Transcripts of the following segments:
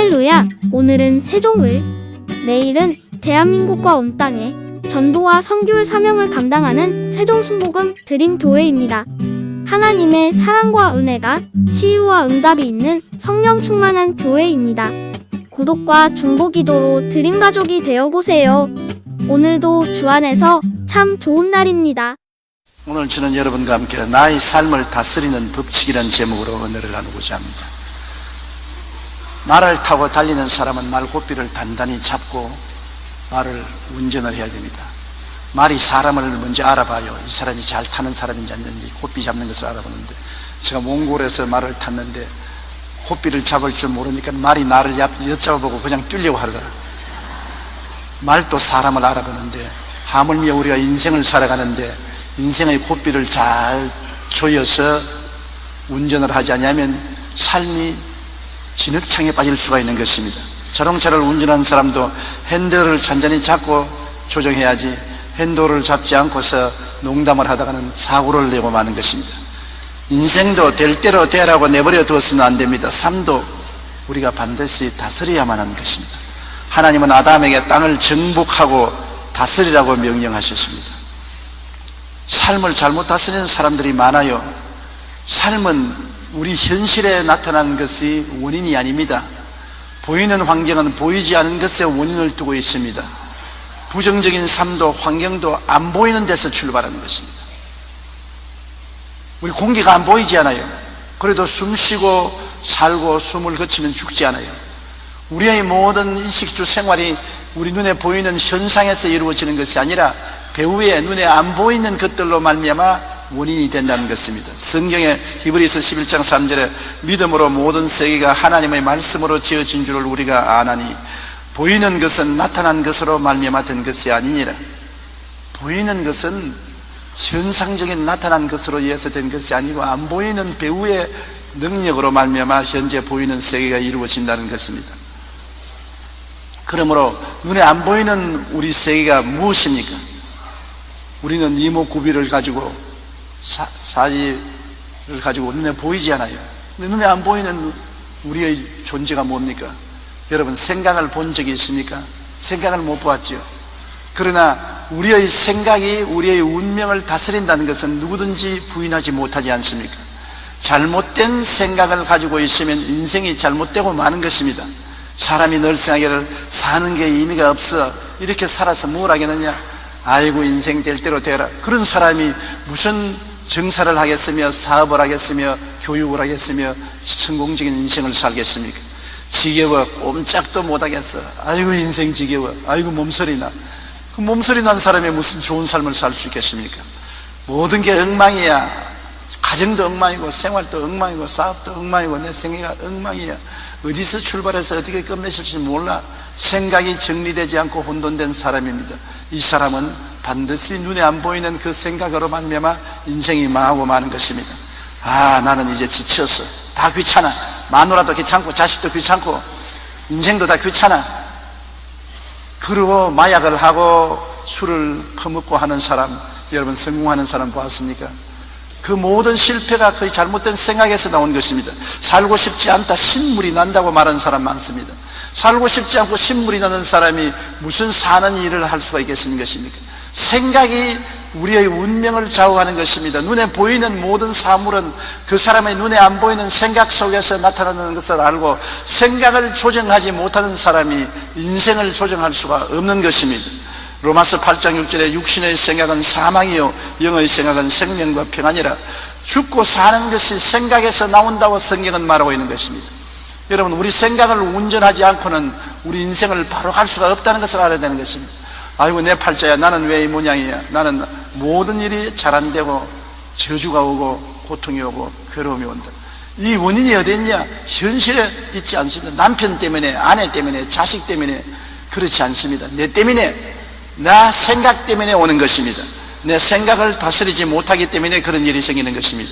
할렐루야! 오늘은 세종을, 내일은 대한민국과 온 땅에 전도와 선교의 사명을 감당하는 세종순복음 드림교회입니다. 하나님의 사랑과 은혜가 치유와 응답이 있는 성령 충만한 교회입니다. 구독과 중보기도로 드림가족이 되어보세요. 오늘도 주 안에서 참 좋은 날입니다. 오늘 저는 여러분과 함께 나의 삶을 다스리는 법칙이라는 제목으로 은혜를 나누고자 합니다. 말을 타고 달리는 사람은 말고삐를 단단히 잡고 말을 운전을 해야 됩니다. 말이 사람을 먼저 알아봐요. 이 사람이 잘 타는 사람인지 아닌지 고삐 잡는 것을 알아보는데, 제가 몽골에서 말을 탔는데 고삐를 잡을 줄 모르니까 말이 나를 엿잡아보고 그냥 뛰려고 하더라. 말도 사람을 알아보는데, 하물며 우리가 인생을 살아가는데 인생의 고삐를 잘 조여서 운전을 하지 않으면 삶이 진흙탕에 빠질 수가 있는 것입니다. 자동차를 운전하는 사람도 핸들을 잔잔히 잡고 조정해야지, 핸들을 잡지 않고서 농담을 하다가는 사고를 내고 마는 것입니다. 인생도 될 대로 되라고 내버려 두어서는 안 됩니다. 삶도 우리가 반드시 다스려야만 하는 것입니다. 하나님은 아담에게 땅을 정복하고 다스리라고 명령하셨습니다. 삶을 잘못 다스리는 사람들이 많아요. 삶은 우리 현실에 나타나는 것이 원인이 아닙니다. 보이는 환경은 보이지 않은 것에 원인을 두고 있습니다. 부정적인 삶도 환경도 안 보이는 데서 출발하는 것입니다. 우리 공기가 안 보이지 않아요. 그래도 숨 쉬고 살고 숨을 거치면 죽지 않아요. 우리의 모든 일식주 생활이 우리 눈에 보이는 현상에서 이루어지는 것이 아니라 배후에 눈에 안 보이는 것들로 말미암아 원인이 된다는 것입니다. 성경에 히브리서 11장 3절에 믿음으로 모든 세계가 하나님의 말씀으로 지어진 줄을 우리가 아나니 보이는 것은 나타난 것으로 말미암아 된 것이 아니니라. 보이는 것은 현상적인 나타난 것으로 인해서 된 것이 아니고 안 보이는 배후의 능력으로 말미암아 현재 보이는 세계가 이루어진다는 것입니다. 그러므로 눈에 안 보이는 우리 세계가 무엇입니까? 우리는 이목구비를 가지고 사지를 가지고 눈에 보이지 않아요. 눈에 안 보이는 우리의 존재가 뭡니까? 여러분, 생각을 본 적이 있습니까? 생각을 못 보았죠. 그러나 우리의 생각이 우리의 운명을 다스린다는 것은 누구든지 부인하지 못하지 않습니까? 잘못된 생각을 가지고 있으면 인생이 잘못되고 마는 것입니다. 사람이 늘 생각하기를 사는 게 의미가 없어, 이렇게 살아서 뭘 하겠느냐, 아이고 인생 될 대로 되라. 그런 사람이 무슨 정사를 하겠으며 사업을 하겠으며 교육을 하겠으며 성공적인 인생을 살겠습니까? 지겨워 꼼짝도 못하겠어, 아이고 인생 지겨워, 아이고 몸서리나. 그 몸서리 난 사람이 무슨 좋은 삶을 살 수 있겠습니까? 모든 게 엉망이야. 가정도 엉망이고 생활도 엉망이고 사업도 엉망이고 내 생애가 엉망이야. 어디서 출발해서 어떻게 끝맺을지 몰라. 생각이 정리되지 않고 혼돈된 사람입니다. 이 사람은 반드시 눈에 안 보이는 그 생각으로 말미암아 인생이 망하고 마는 것입니다. 아, 나는 이제 지쳤어, 다 귀찮아, 마누라도 귀찮고 자식도 귀찮고 인생도 다 귀찮아. 그리고 마약을 하고 술을 퍼먹고 하는 사람, 여러분 성공하는 사람 보았습니까? 그 모든 실패가 거의 잘못된 생각에서 나온 것입니다. 살고 싶지 않다 신물이 난다고 말하는 사람 많습니다. 살고 싶지 않고 신물이 나는 사람이 무슨 사는 일을 할 수가 있겠습니까? 생각이 우리의 운명을 좌우하는 것입니다. 눈에 보이는 모든 사물은 그 사람의 눈에 안 보이는 생각 속에서 나타나는 것을 알고 생각을 조정하지 못하는 사람이 인생을 조정할 수가 없는 것입니다. 로마서 8장 6절에 육신의 생각은 사망이요 영의 생각은 생명과 평안이라. 죽고 사는 것이 생각에서 나온다고 성경은 말하고 있는 것입니다. 여러분, 우리 생각을 운전하지 않고는 우리 인생을 바로 갈 수가 없다는 것을 알아야 되는 것입니다. 아이고 내 팔자야, 나는 왜 이 모양이야, 나는 모든 일이 잘 안 되고 저주가 오고 고통이 오고 괴로움이 온다. 이 원인이 어디 있냐? 현실에 있지 않습니다. 남편 때문에, 아내 때문에, 자식 때문에 그렇지 않습니다. 내 때문에, 나 생각 때문에 오는 것입니다. 내 생각을 다스리지 못하기 때문에 그런 일이 생기는 것입니다.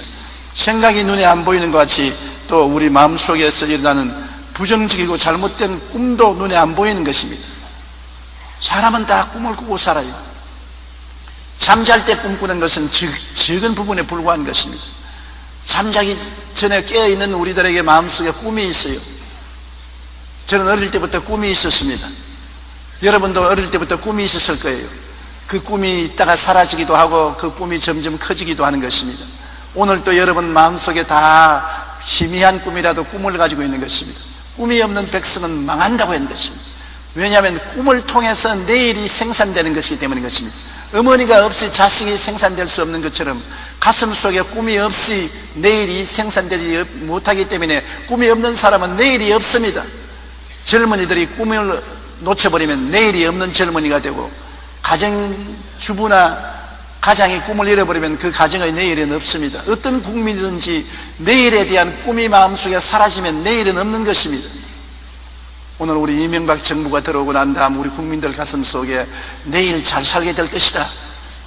생각이 눈에 안 보이는 것 같이 또 우리 마음속에서 일어나는 부정적이고 잘못된 꿈도 눈에 안 보이는 것입니다. 사람은 다 꿈을 꾸고 살아요. 잠잘 때 꿈꾸는 것은 적은 부분에 불과한 것입니다. 잠자기 전에 깨어있는 우리들에게 마음속에 꿈이 있어요. 저는 어릴 때부터 꿈이 있었습니다. 여러분도 어릴 때부터 꿈이 있었을 거예요. 그 꿈이 있다가 사라지기도 하고 그 꿈이 점점 커지기도 하는 것입니다. 오늘 또 여러분 마음속에 다 희미한 꿈이라도 꿈을 가지고 있는 것입니다. 꿈이 없는 백성은 망한다고 하는 것입니다. 왜냐하면 꿈을 통해서 내일이 생산되는 것이기 때문인 것입니다. 어머니가 없이 자식이 생산될 수 없는 것처럼 가슴 속에 꿈이 없이 내일이 생산되지 못하기 때문에 꿈이 없는 사람은 내일이 없습니다. 젊은이들이 꿈을 놓쳐버리면 내일이 없는 젊은이가 되고, 가정주부나 가장이 꿈을 잃어버리면 그 가정의 내일은 없습니다. 어떤 국민이든지 내일에 대한 꿈이 마음속에 사라지면 내일은 없는 것입니다. 오늘 우리 이명박 정부가 들어오고 난 다음 우리 국민들 가슴 속에 내일 잘 살게 될 것이다,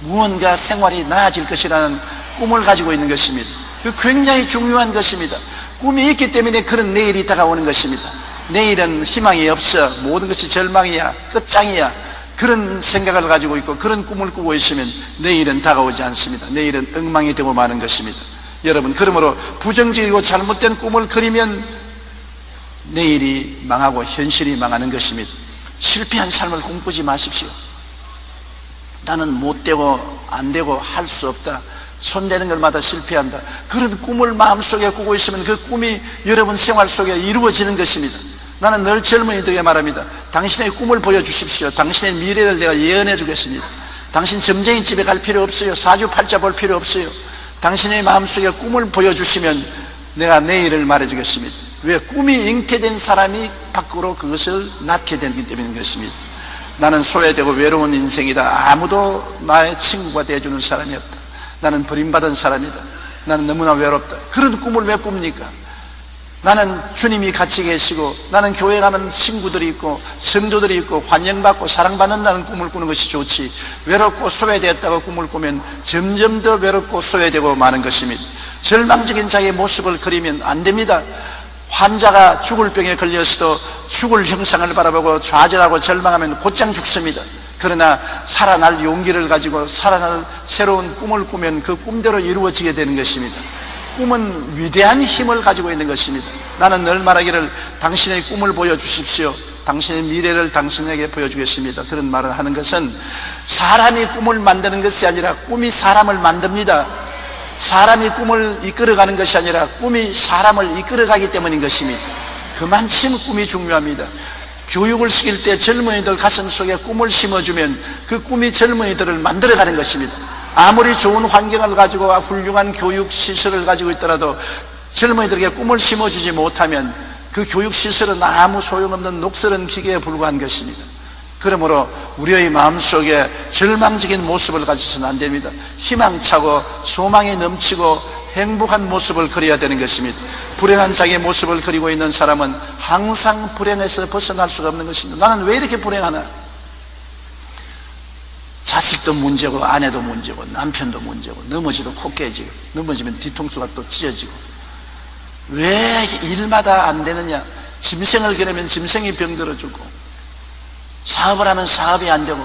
무언가 생활이 나아질 것이라는 꿈을 가지고 있는 것입니다. 그 굉장히 중요한 것입니다. 꿈이 있기 때문에 그런 내일이 다가오는 것입니다. 내일은 희망이 없어, 모든 것이 절망이야, 끝장이야, 그런 생각을 가지고 있고 그런 꿈을 꾸고 있으면 내일은 다가오지 않습니다. 내일은 엉망이 되고 마는 것입니다. 여러분, 그러므로 부정적이고 잘못된 꿈을 그리면 내일이 망하고 현실이 망하는 것입니다. 실패한 삶을 꿈꾸지 마십시오. 나는 못되고 안되고 할 수 없다, 손대는 것마다 실패한다, 그런 꿈을 마음속에 꾸고 있으면 그 꿈이 여러분 생활 속에 이루어지는 것입니다. 나는 늘 젊은이들에게 말합니다. 당신의 꿈을 보여주십시오. 당신의 미래를 내가 예언해 주겠습니다. 당신 점쟁이 집에 갈 필요 없어요. 사주팔자 볼 필요 없어요. 당신의 마음속에 꿈을 보여주시면 내가 내일을 말해주겠습니다. 왜? 꿈이 잉태된 사람이 밖으로 그것을 낳게 되기 때문인 것입니다. 나는 소외되고 외로운 인생이다, 아무도 나의 친구가 되어주는 사람이 없다, 나는 버림받은 사람이다, 나는 너무나 외롭다, 그런 꿈을 왜 꿉니까? 나는 주님이 같이 계시고 나는 교회 가면 친구들이 있고 성도들이 있고 환영받고 사랑받는다는 꿈을 꾸는 것이 좋지, 외롭고 소외되었다고 꿈을 꾸면 점점 더 외롭고 소외되고 마는 것입니다. 절망적인 자기의 모습을 그리면 안 됩니다. 환자가 죽을 병에 걸렸어도 죽을 형상을 바라보고 좌절하고 절망하면 곧장 죽습니다. 그러나 살아날 용기를 가지고 살아날 새로운 꿈을 꾸면 그 꿈대로 이루어지게 되는 것입니다. 꿈은 위대한 힘을 가지고 있는 것입니다. 나는 늘 말하기를 당신의 꿈을 보여주십시오, 당신의 미래를 당신에게 보여주겠습니다, 그런 말을 하는 것은 사람이 꿈을 만드는 것이 아니라 꿈이 사람을 만듭니다. 사람이 꿈을 이끌어가는 것이 아니라 꿈이 사람을 이끌어가기 때문인 것입니다. 그만큼 꿈이 중요합니다. 교육을 시킬 때 젊은이들 가슴 속에 꿈을 심어주면 그 꿈이 젊은이들을 만들어가는 것입니다. 아무리 좋은 환경을 가지고 훌륭한 교육 시설을 가지고 있더라도 젊은이들에게 꿈을 심어주지 못하면 그 교육 시설은 아무 소용없는 녹슬은 기계에 불과한 것입니다. 그러므로 우리의 마음속에 절망적인 모습을 가지서는 안 됩니다. 희망차고 소망이 넘치고 행복한 모습을 그려야 되는 것입니다. 불행한 자기의 모습을 그리고 있는 사람은 항상 불행에서 벗어날 수가 없는 것입니다. 나는 왜 이렇게 불행하나? 자식도 문제고 아내도 문제고 남편도 문제고, 넘어지도 코 깨지고, 넘어지면 뒤통수가 또 찢어지고, 왜 일마다 안 되느냐? 짐승을 기르면 짐승이 병들어 죽고, 사업을 하면 사업이 안 되고,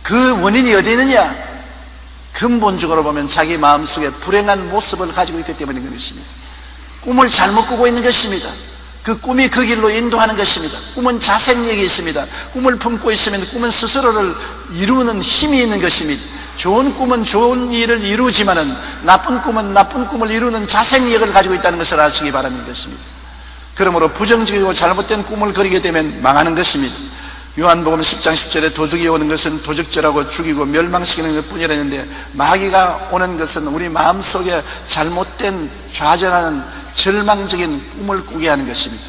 그 원인이 어디 있느냐? 근본적으로 보면 자기 마음속에 불행한 모습을 가지고 있기 때문인 것입니다. 꿈을 잘못 꾸고 있는 것입니다. 그 꿈이 그 길로 인도하는 것입니다. 꿈은 자생력이 있습니다. 꿈을 품고 있으면 꿈은 스스로를 이루는 힘이 있는 것입니다. 좋은 꿈은 좋은 일을 이루지만은 나쁜 꿈은 나쁜 꿈을 이루는 자생력을 가지고 있다는 것을 아시기 바라는 것입니다. 그러므로 부정적이고 잘못된 꿈을 그리게 되면 망하는 것입니다. 요한복음 10장 10절에 도적이 오는 것은 도적질하고 죽이고 멸망시키는 것뿐이라 했는데, 마귀가 오는 것은 우리 마음속에 잘못된 좌절하는 절망적인 꿈을 꾸게 하는 것입니다.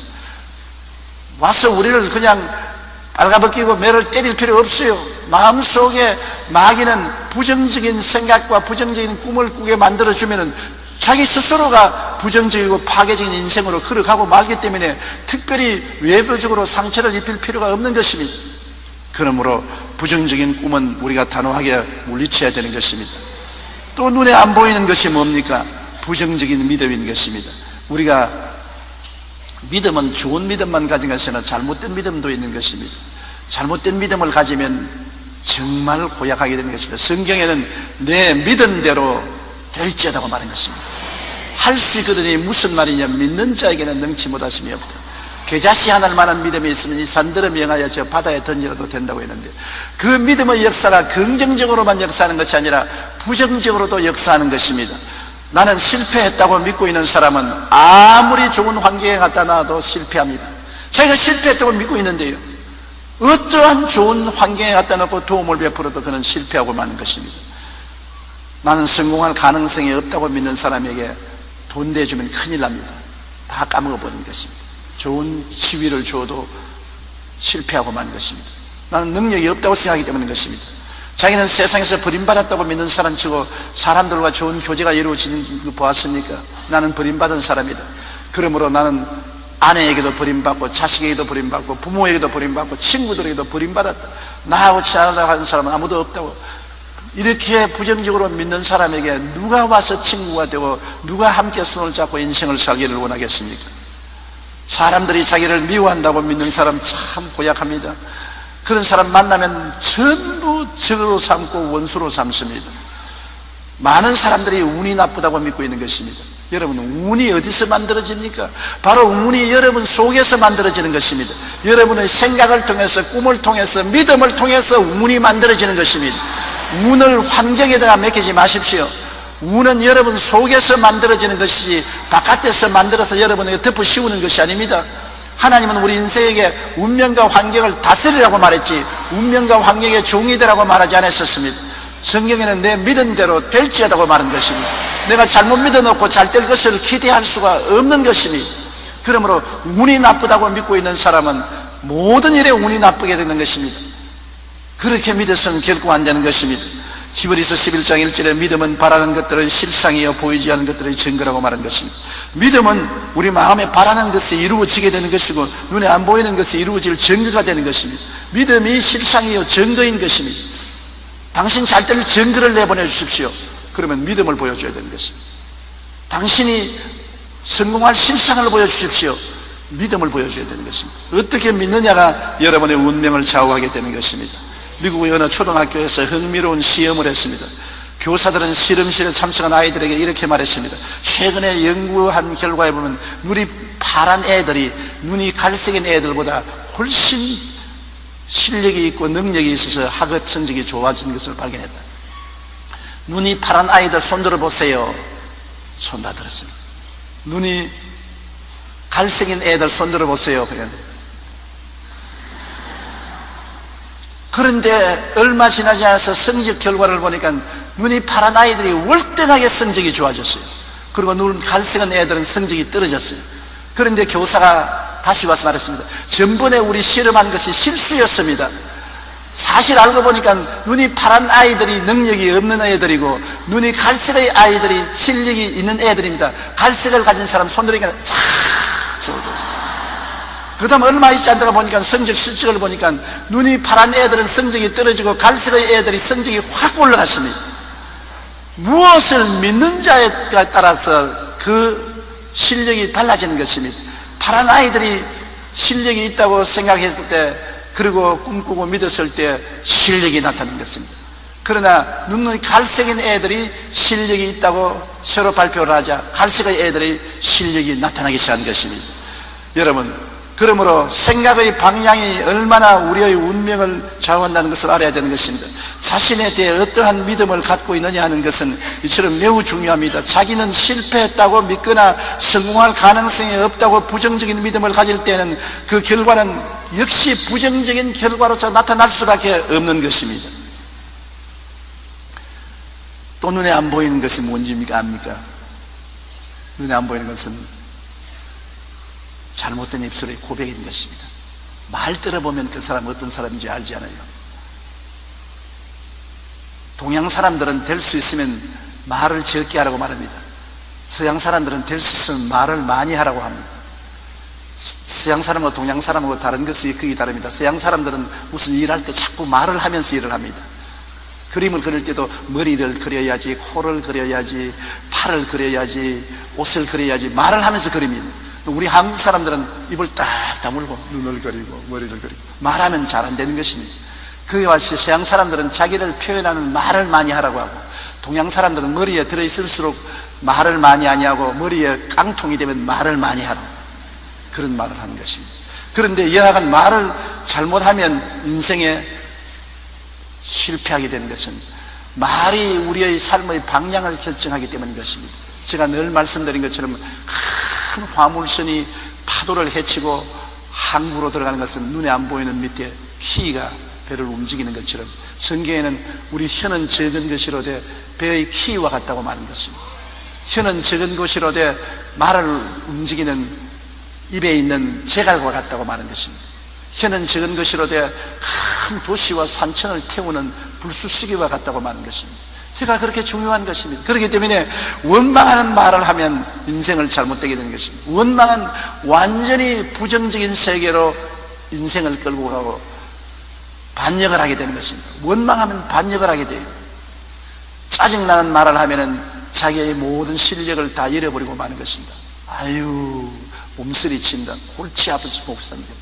와서 우리를 그냥 빨가벗기고 매를 때릴 필요 없어요. 마음속에 마귀는 부정적인 생각과 부정적인 꿈을 꾸게 만들어주면 자기 스스로가 부정적이고 파괴적인 인생으로 걸어가고 말기 때문에 특별히 외부적으로 상처를 입힐 필요가 없는 것입니다. 그러므로 부정적인 꿈은 우리가 단호하게 물리쳐야 되는 것입니다. 또 눈에 안 보이는 것이 뭡니까? 부정적인 믿음인 것입니다. 우리가 믿음은 좋은 믿음만 가진 것이 아니라 잘못된 믿음도 있는 것입니다. 잘못된 믿음을 가지면 정말 고약하게 되는 것입니다. 성경에는 내 믿은 대로 될지어다고 말한 것입니다. 할 수 있거든요. 무슨 말이냐? 믿는 자에게는 능치 못하심이 없다. 겨자씨 하나만한 믿음이 있으면 이 산들을 명하여 저 바다에 던지라도 된다고 했는데, 그 믿음의 역사가 긍정적으로만 역사하는 것이 아니라 부정적으로도 역사하는 것입니다. 나는 실패했다고 믿고 있는 사람은 아무리 좋은 환경에 갖다 놔도 실패합니다. 자기가 실패했다고 믿고 있는데요, 어떠한 좋은 환경에 갖다 놓고 도움을 베풀어도 그는 실패하고 마는 것입니다. 나는 성공할 가능성이 없다고 믿는 사람에게 돈 대주면 큰일 납니다. 다 까먹어버리는 것입니다. 좋은 지위를 줘도 실패하고 마는 것입니다. 나는 능력이 없다고 생각하기 때문인 것입니다. 자기는 세상에서 버림받았다고 믿는 사람치고 사람들과 좋은 교제가 이루어지는 거 보았습니까? 나는 버림받은 사람이다. 그러므로 나는 아내에게도 버림받고 자식에게도 버림받고 부모에게도 버림받고 친구들에게도 버림받았다. 나하고 친하다고 하는 사람은 아무도 없다고, 이렇게 부정적으로 믿는 사람에게 누가 와서 친구가 되고 누가 함께 손을 잡고 인생을 살기를 원하겠습니까? 사람들이 자기를 미워한다고 믿는 사람 참 고약합니다. 그런 사람 만나면 전부 적으로 삼고 원수로 삼습니다. 많은 사람들이 운이 나쁘다고 믿고 있는 것입니다. 여러분, 운이 어디서 만들어집니까? 바로 운이 여러분 속에서 만들어지는 것입니다. 여러분의 생각을 통해서, 꿈을 통해서, 믿음을 통해서 운이 만들어지는 것입니다. 운을 환경에다가 맡기지 마십시오. 운은 여러분 속에서 만들어지는 것이지 바깥에서 만들어서 여러분에게 덮어 씌우는 것이 아닙니다. 하나님은 우리 인생에게 운명과 환경을 다스리라고 말했지 운명과 환경의 종이 되라고 말하지 않았었습니다. 성경에는 내 믿은 대로 될지어다고 말한 것입니다. 내가 잘못 믿어놓고 잘 될 것을 기대할 수가 없는 것입니다. 그러므로 운이 나쁘다고 믿고 있는 사람은 모든 일에 운이 나쁘게 되는 것입니다. 그렇게 믿어서는 결코 안 되는 것입니다. 히브리서 11장 1절에 믿음은 바라는 것들은 실상이요 보이지 않는 것들의 증거라고 말한 것입니다. 믿음은 우리 마음에 바라는 것이 이루어지게 되는 것이고 눈에 안 보이는 것이 이루어질 증거가 되는 것입니다. 믿음이 실상이요 증거인 것입니다. 당신 잘 될 증거를 내보내 주십시오. 그러면 믿음을 보여줘야 되는 것입니다. 당신이 성공할 실상을 보여주십시오. 믿음을 보여줘야 되는 것입니다. 어떻게 믿느냐가 여러분의 운명을 좌우하게 되는 것입니다. 미국의 어느 초등학교에서 흥미로운 시험을 했습니다. 교사들은 실험실에 참석한 아이들에게 이렇게 말했습니다. 최근에 연구한 결과에 보면 눈이 파란 애들이 눈이 갈색인 애들보다 훨씬 실력이 있고 능력이 있어서 학업 성적이 좋아진 것을 발견했다. 눈이 파란 아이들 손 들어보세요. 손 다 들었습니다. 눈이 갈색인 애들 손 들어보세요. 그런데 얼마 지나지 않아서 성적 결과를 보니까 눈이 파란 아이들이 월등하게 성적이 좋아졌어요. 그리고 눈 갈색인 애들은 성적이 떨어졌어요. 그런데 교사가 다시 와서 말했습니다. 전번에 우리 실험한 것이 실수였습니다. 사실 알고 보니까 눈이 파란 아이들이 능력이 없는 애들이고 눈이 갈색의 아이들이 실력이 있는 애들입니다. 갈색을 가진 사람 손 들으니까 그 다음 얼마 있지 않다가 보니까 성적 실적을 보니까 눈이 파란 애들은 성적이 떨어지고 갈색의 애들이 성적이 확 올라갔습니다. 무엇을 믿는 자에 따라서 그 실력이 달라지는 것입니다. 파란 아이들이 실력이 있다고 생각했을 때 그리고 꿈꾸고 믿었을 때 실력이 나타나는 것입니다. 그러나 눈이 갈색인 애들이 실력이 있다고 새로 발표를 하자 갈색의 애들이 실력이 나타나기 시작한 것입니다. 여러분, 그러므로 생각의 방향이 얼마나 우리의 운명을 좌우한다는 것을 알아야 되는 것입니다. 자신에 대해 어떠한 믿음을 갖고 있느냐 하는 것은 이처럼 매우 중요합니다. 자기는 실패했다고 믿거나 성공할 가능성이 없다고 부정적인 믿음을 가질 때는 그 결과는 역시 부정적인 결과로서 나타날 수밖에 없는 것입니다. 또 눈에 안 보이는 것이 뭔지입니까? 압니까? 눈에 안 보이는 것은 잘못된 입술의 고백인 것입니다. 말 들어보면 그 사람 어떤 사람인지 알지 않아요. 동양 사람들은 될 수 있으면 말을 적게 하라고 말합니다. 서양 사람들은 될 수 있으면 말을 많이 하라고 합니다. 서양 사람하고 동양 사람하고 다른 것이 크게 다릅니다. 서양 사람들은 무슨 일할 때 자꾸 말을 하면서 일을 합니다. 그림을 그릴 때도 머리를 그려야지, 코를 그려야지, 팔을 그려야지, 옷을 그려야지 말을 하면서 그립니다. 우리 한국 사람들은 입을 딱 다물고 눈을 그리고 머리를 그리고 말하면 잘 안 되는 것입니다. 그와 같이 서양 사람들은 자기를 표현하는 말을 많이 하라고 하고 동양 사람들은 머리에 들어있을수록 말을 많이 하냐고 머리에 깡통이 되면 말을 많이 하라고 그런 말을 하는 것입니다. 그런데 여하간 말을 잘못하면 인생에 실패하게 되는 것은 말이 우리의 삶의 방향을 결정하기 때문인 것입니다. 제가 늘 말씀드린 것처럼 큰 화물선이 파도를 헤치고 항구로 들어가는 것은 눈에 안 보이는 밑에 키가 배를 움직이는 것처럼 성경에는 우리 혀는 적은 것이로되 배의 키와 같다고 말하는 것입니다. 혀는 적은 것이로되 말을 움직이는 입에 있는 제갈과 같다고 말하는 것입니다. 혀는 적은 것이로되 큰 도시와 산천을 태우는 불쑤시개와 같다고 말하는 것입니다. 혀가 그렇게 중요한 것입니다. 그렇기 때문에 원망하는 말을 하면 인생을 잘못되게 되는 것입니다. 원망은 완전히 부정적인 세계로 인생을 끌고 가고 반역을 하게 되는 것입니다. 원망하면 반역을 하게 돼요. 짜증나는 말을 하면은 자기의 모든 실력을 다 잃어버리고 마는 것입니다. 아유, 몸서리 친다, 골치 아파서 못 삽니다,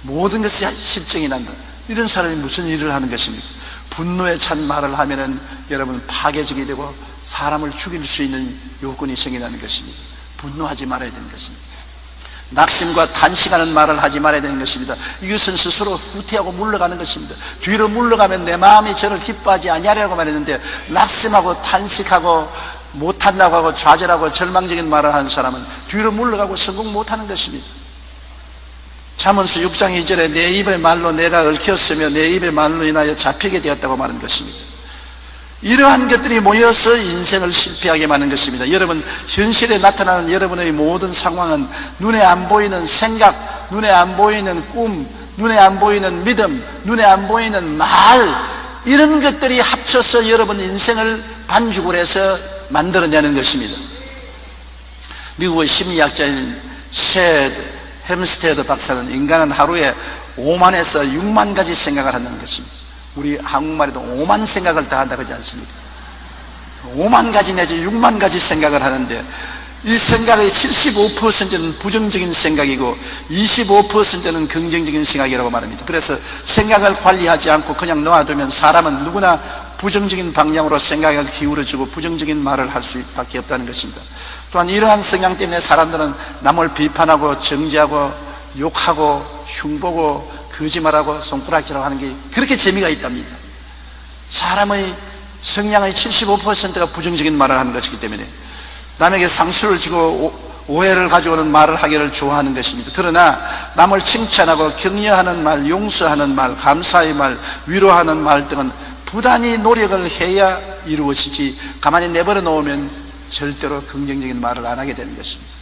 모든 것이 실증이 난다, 이런 사람이 무슨 일을 하는 것입니까? 분노에 찬 말을 하면은 여러분 파괴적이 되고 사람을 죽일 수 있는 요건이 생겨나는 것입니다. 분노하지 말아야 되는 것입니다. 낙심과 탄식하는 말을 하지 말아야 되는 것입니다. 이것은 스스로 후퇴하고 물러가는 것입니다. 뒤로 물러가면 내 마음이 저를 기뻐하지 아니하리라고 말했는데, 낙심하고 탄식하고 못한다고 하고 좌절하고 절망적인 말을 하는 사람은 뒤로 물러가고 성공 못하는 것입니다. 잠언서 6장 2절에 내 입의 말로 내가 얽혔으며 내 입의 말로 인하여 잡히게 되었다고 말하는 것입니다. 이러한 것들이 모여서 인생을 실패하게 만든 것입니다. 여러분, 현실에 나타나는 여러분의 모든 상황은 눈에 안 보이는 생각, 눈에 안 보이는 꿈, 눈에 안 보이는 믿음, 눈에 안 보이는 말, 이런 것들이 합쳐서 여러분 인생을 반죽을 해서 만들어내는 것입니다. 미국의 심리학자인 셰드 햄스테드 박사는 인간은 하루에 5만에서 6만 가지 생각을 한다는 것입니다. 우리 한국말에도 5만 생각을 다 한다 그러지 않습니까? 5만 가지 내지 6만 가지 생각을 하는데, 이 생각의 75%는 부정적인 생각이고 25%는 긍정적인 생각이라고 말합니다. 그래서 생각을 관리하지 않고 그냥 놓아두면 사람은 누구나 부정적인 방향으로 생각을 기울여주고 부정적인 말을 할 수밖에 없다는 것입니다. 또한 이러한 성향 때문에 사람들은 남을 비판하고 정죄하고 욕하고 흉보고 거짓말하고 손가락질하고 하는 게 그렇게 재미가 있답니다. 사람의 성향의 75%가 부정적인 말을 하는 것이기 때문에 남에게 상처를 주고 오해를 가져오는 말을 하기를 좋아하는 것입니다. 그러나 남을 칭찬하고 격려하는 말, 용서하는 말, 감사의 말, 위로하는 말 등은 부단히 노력을 해야 이루어지지, 가만히 내버려 놓으면 절대로 긍정적인 말을 안 하게 되는 것입니다.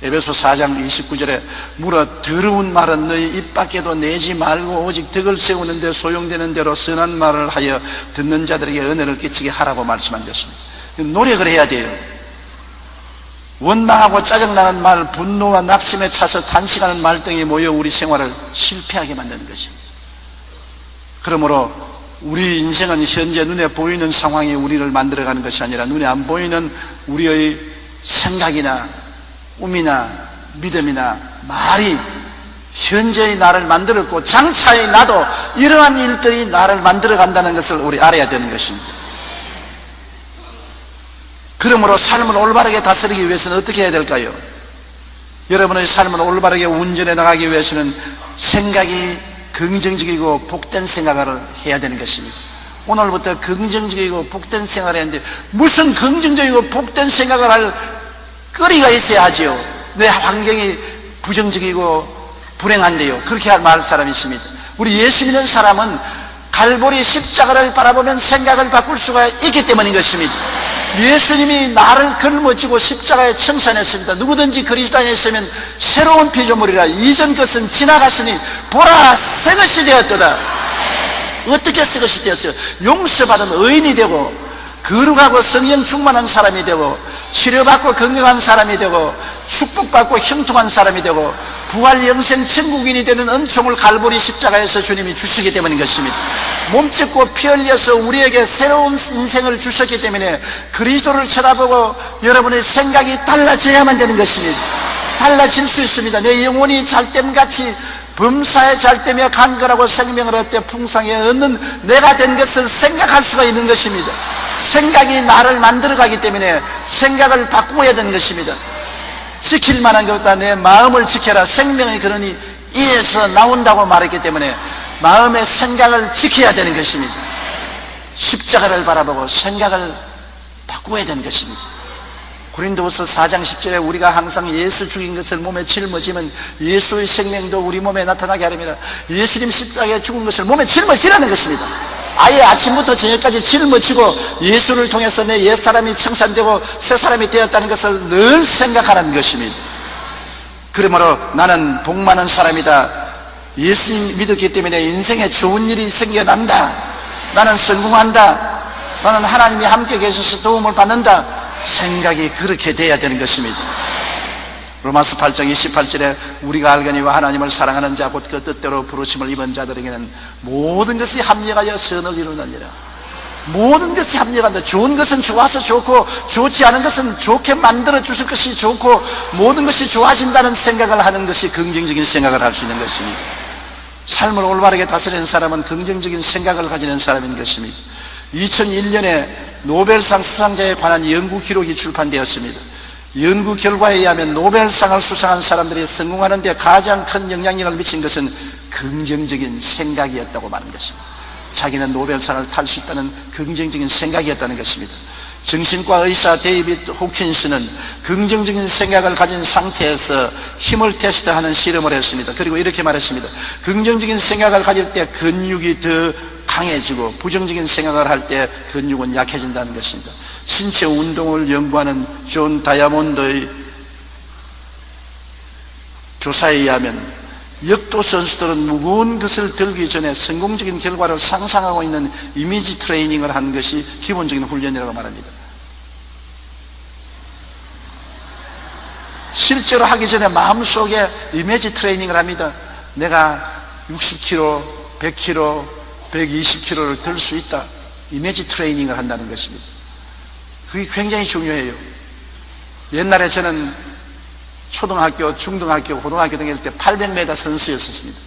에베소 4장 29절에 물어 더러운 말은 너희 입 밖에도 내지 말고 오직 덕을 세우는 데 소용되는 대로 선한 말을 하여 듣는 자들에게 은혜를 끼치게 하라고 말씀한 것입니다. 노력을 해야 돼요. 원망하고 짜증나는 말, 분노와 낙심에 차서 탄식하는 말 등이 모여 우리 생활을 실패하게 만드는 것입니다. 그러므로 우리 인생은 현재 눈에 보이는 상황이 우리를 만들어가는 것이 아니라 눈에 안 보이는 우리의 생각이나 꿈이나 믿음이나 말이 현재의 나를 만들었고 장차의 나도 이러한 일들이 나를 만들어간다는 것을 우리 알아야 되는 것입니다. 그러므로 삶을 올바르게 다스리기 위해서는 어떻게 해야 될까요? 여러분의 삶을 올바르게 운전해 나가기 위해서는 생각이 긍정적이고 복된 생각을 해야 되는 것입니다. 오늘부터 긍정적이고 복된 생각을 했는데 무슨 긍정적이고 복된 생각을 할 거리가 있어야 하지요. 내 환경이 부정적이고 불행한데요, 그렇게 말 사람이 있습니다. 우리 예수 믿는 사람은 갈보리 십자가를 바라보면 생각을 바꿀 수가 있기 때문인 것입니다. 예수님이 나를 걸머쥐고 십자가에 청산했습니다. 누구든지 그리스도 안에 있으면 새로운 피조물이라, 이전 것은 지나갔으니 보라 새 것이 되었도다. 어떻게 새 것이 되었어요? 용서받은 의인이 되고 거룩하고 성령 충만한 사람이 되고 치료받고 건강한 사람이 되고 축복받고 형통한 사람이 되고 부활 영생 천국인이 되는 은총을 갈보리 십자가에서 주님이 주시기 때문인 것입니다. 몸짓고 피 흘려서 우리에게 새로운 인생을 주셨기 때문에 그리스도를 쳐다보고 여러분의 생각이 달라져야만 되는 것입니다. 달라질 수 있습니다. 내 영혼이 잘됨같이 범사에 잘되며 강건하고 생명을 얻되 풍성에 얻는 내가 된 것을 생각할 수가 있는 것입니다. 생각이 나를 만들어가기 때문에 생각을 바꾸어야 되는 것입니다. 지킬 만한 것보다 내 마음을 지켜라. 생명이 그러니 이에서 나온다고 말했기 때문에 마음의 생각을 지켜야 되는 것입니다. 십자가를 바라보고 생각을 바꾸어야 되는 것입니다. 고린도후서 4장 10절에 우리가 항상 예수 죽인 것을 몸에 짊어지면 예수의 생명도 우리 몸에 나타나게 하려면 예수님 십자가에 죽은 것을 몸에 짊어지라는 것입니다. 아예 아침부터 저녁까지 짊어지고 예수를 통해서 내 옛사람이 청산되고 새사람이 되었다는 것을 늘 생각하라는 것입니다. 그러므로 나는 복 많은 사람이다. 예수님 믿었기 때문에 인생에 좋은 일이 생겨난다. 나는 성공한다. 나는 하나님이 함께 계셔서 도움을 받는다. 생각이 그렇게 돼야 되는 것입니다. 로마서 8장 28절에 우리가 알거니와 하나님을 사랑하는 자 곧 그 뜻대로 부르심을 입은 자들에게는 모든 것이 합력하여 선을 이루느니라. 모든 것이 합력한다. 좋은 것은 좋아서 좋고 좋지 않은 것은 좋게 만들어 주실 것이 좋고 모든 것이 좋아진다는 생각을 하는 것이 긍정적인 생각을 할 수 있는 것입니다. 삶을 올바르게 다스리는 사람은 긍정적인 생각을 가지는 사람인 것입니다. 2001년에 노벨상 수상자에 관한 연구 기록이 출판되었습니다. 연구 결과에 의하면 노벨상을 수상한 사람들이 성공하는 데 가장 큰 영향력을 미친 것은 긍정적인 생각이었다고 말하는 것입니다. 자기는 노벨상을 탈 수 있다는 긍정적인 생각이었다는 것입니다. 정신과 의사 데이비드 호킨스는 긍정적인 생각을 가진 상태에서 힘을 테스트하는 실험을 했습니다. 그리고 이렇게 말했습니다. 긍정적인 생각을 가질 때 근육이 더 강해지고 부정적인 생각을 할 때 근육은 약해진다는 것입니다. 신체 운동을 연구하는 존 다이아몬드의 조사에 의하면 역도 선수들은 무거운 것을 들기 전에 성공적인 결과를 상상하고 있는 이미지 트레이닝을 하는 것이 기본적인 훈련이라고 말합니다. 실제로 하기 전에 마음속에 이미지 트레이닝을 합니다. 내가 60kg, 100kg, 120kg를 들 수 있다. 이미지 트레이닝을 한다는 것입니다. 그게 굉장히 중요해요. 옛날에 저는 초등학교, 중등학교, 고등학교 등일 때 800m 선수였었습니다.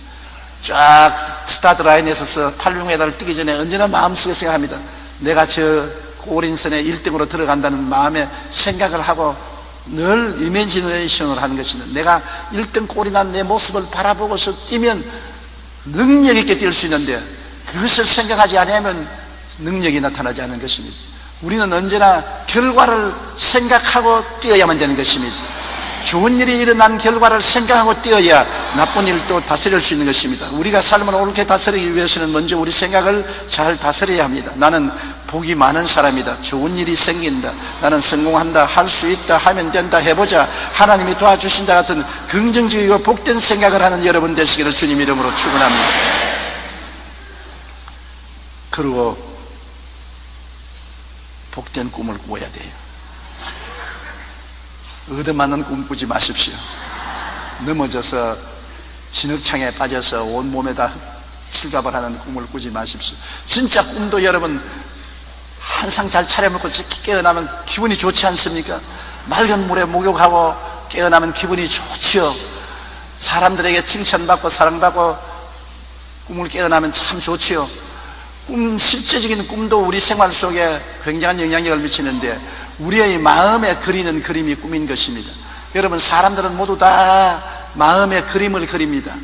쫙 스타트 라인에 서서 800m를 뛰기 전에 언제나 마음속에 생각합니다. 내가 저 골인선에 1등으로 들어간다는 마음의 생각을 하고 늘 이미지네이션을 하는 것입니다. 내가 1등 골이 난 내 모습을 바라보고서 뛰면 능력 있게 뛸 수 있는데 그것을 생각하지 않으면 능력이 나타나지 않는 것입니다. 우리는 언제나 결과를 생각하고 뛰어야만 되는 것입니다. 좋은 일이 일어난 결과를 생각하고 뛰어야 나쁜 일도 다스릴 수 있는 것입니다. 우리가 삶을 옳게 다스리기 위해서는 먼저 우리 생각을 잘 다스려야 합니다. 나는 복이 많은 사람이다. 좋은 일이 생긴다. 나는 성공한다. 할 수 있다. 하면 된다. 해보자. 하나님이 도와주신다 같은 긍정적이고 복된 생각을 하는 여러분 되시기를 주님 이름으로 축원합니다. 그리고 복된 꿈을 꾸어야 돼요. 얻어맞는 꿈 꾸지 마십시오. 넘어져서 진흙창에 빠져서 온몸에다 실갑을 하는 꿈을 꾸지 마십시오. 진짜 꿈도 여러분 한상 잘 차려먹고 깨어나면 기분이 좋지 않습니까? 맑은 물에 목욕하고 깨어나면 기분이 좋지요. 사람들에게 칭찬받고 사랑받고 꿈을 깨어나면 참 좋지요. 실제적인 꿈도 우리 생활 속에 굉장한 영향력을 미치는데 우리의 마음에 그리는 그림이 꿈인 것입니다. 여러분, 사람들은 모두 다 마음의 그림을 그립니다.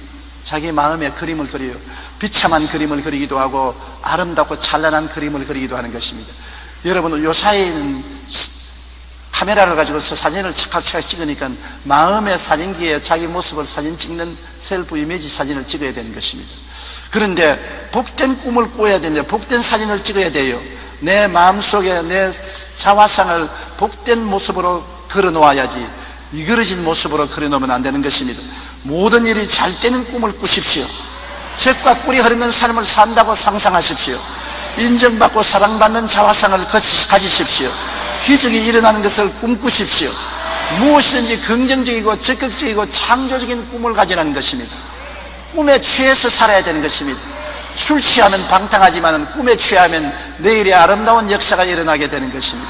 자기 마음의 그림을 그려요. 비참한 그림을 그리기도 하고 아름답고 찬란한 그림을 그리기도 하는 것입니다. 여러분, 요사이는 카메라를 가지고서 사진을 찰칵찰칵 찍으니까 마음의 사진기에 자기 모습을 사진 찍는 셀프 이미지 사진을 찍어야 되는 것입니다. 그런데 복된 꿈을 꾸어야 되는데 복된 사진을 찍어야 돼요. 내 마음속에 내 자화상을 복된 모습으로 걸어놓아야지 이그러진 모습으로 그려놓으면 안 되는 것입니다. 모든 일이 잘 되는 꿈을 꾸십시오. 젖과 꿀이 흐르는 삶을 산다고 상상하십시오. 인정받고 사랑받는 자화상을 가지십시오. 기적이 일어나는 것을 꿈꾸십시오. 무엇이든지 긍정적이고 적극적이고 창조적인 꿈을 가지라는 것입니다. 꿈에 취해서 살아야 되는 것입니다. 술 취하면 방탕하지만 꿈에 취하면 내일의 아름다운 역사가 일어나게 되는 것입니다.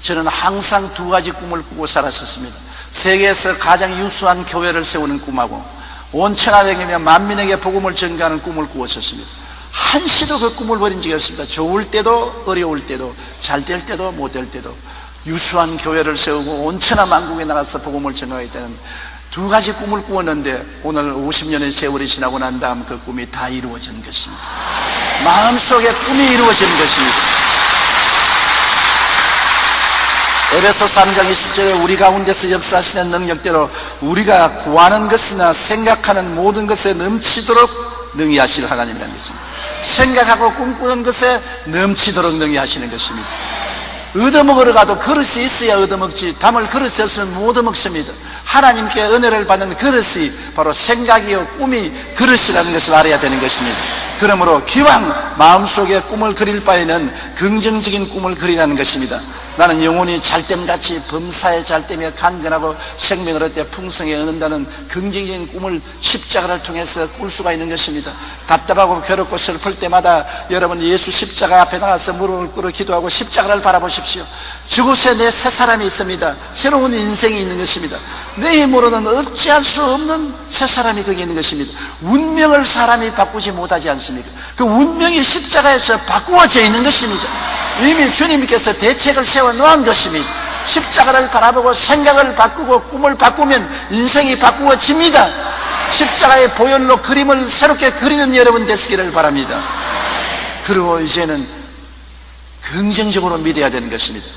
저는 항상 두 가지 꿈을 꾸고 살았었습니다. 세계에서 가장 유수한 교회를 세우는 꿈하고 온 천하장이며 만민에게 복음을 전가하는 꿈을 꾸었었습니다. 한시도 그 꿈을 버린 적이 없습니다. 좋을 때도 어려울 때도 잘 될 때도 못 될 때도 유수한 교회를 세우고 온 천하 만국에 나가서 복음을 전가하겠다는 두 가지 꿈을 꾸었는데 오늘 50년의 세월이 지나고 난 다음 그 꿈이 다 이루어진 것입니다. 마음속에 꿈이 이루어진 것입니다. 에베소 3장 20절에 우리 가운데서 역사하시는 능력대로 우리가 구하는 것이나 생각하는 모든 것에 넘치도록 능히 하실 하나님이라는 것입니다. 생각하고 꿈꾸는 것에 넘치도록 능히 하시는 것입니다. 얻어먹으러 가도 그릇이 있어야 얻어먹지 담을 그릇이 없으면 못 얻어먹습니다. 하나님께 은혜를 받는 그릇이 바로 생각이요 꿈이 그릇이라는 것을 알아야 되는 것입니다. 그러므로 기왕 마음속에 꿈을 그릴 바에는 긍정적인 꿈을 그리라는 것입니다. 나는 영혼이 잘됨같이 범사에 잘되며 강건하고 생명을 얻되 풍성히 얻는다는 긍정적인 꿈을 십자가를 통해서 꿀 수가 있는 것입니다. 답답하고 괴롭고 슬플 때마다 여러분 예수 십자가 앞에 나가서 무릎을 꿇어 기도하고 십자가를 바라보십시오. 저곳에 내 새 사람이 있습니다. 새로운 인생이 있는 것입니다. 내 힘으로는 어찌할 수 없는 새 사람이 거기 있는 것입니다. 운명을 사람이 바꾸지 못하지 않습니까? 그 운명이 십자가에서 바꾸어져 있는 것입니다. 이미 주님께서 대책을 세워놓은 것입니다. 십자가를 바라보고 생각을 바꾸고 꿈을 바꾸면 인생이 바꾸어집니다. 십자가의 보혈로 그림을 새롭게 그리는 여러분 되시기를 바랍니다. 그리고 이제는 긍정적으로 믿어야 되는 것입니다.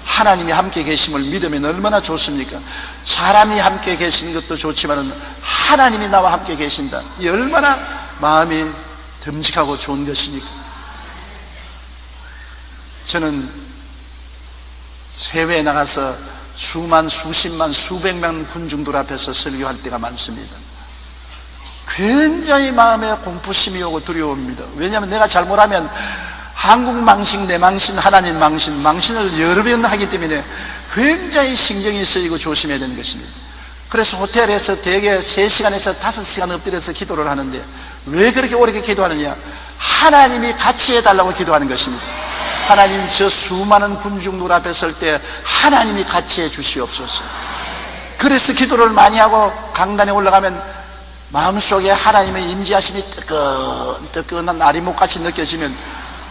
하나님이 함께 계심을 믿으면 얼마나 좋습니까? 사람이 함께 계시는 것도 좋지만 하나님이 나와 함께 계신다, 이 얼마나 마음이 듬직하고 좋은 것입니까? 저는 해외에 나가서 수만, 수십만, 수백만 군중들 앞에서 설교할 때가 많습니다. 굉장히 마음에 공포심이 오고 두려움입니다. 왜냐하면 내가 잘못하면 한국 망신, 내 망신, 하나님 망신, 망신을 여러 번 하기 때문에 굉장히 신경이 쓰이고 조심해야 되는 것입니다. 그래서 호텔에서 대개 3시간에서 5시간 엎드려서 기도를 하는데 왜 그렇게 오래 기도하느냐? 하나님이 같이 해달라고 기도하는 것입니다. 하나님, 저 수많은 군중들 앞에 설 때 하나님이 같이 해 주시옵소서. 그래서 기도를 많이 하고 강단에 올라가면 마음속에 하나님의 임재하심이 뜨끈뜨끈한 아리목같이 느껴지면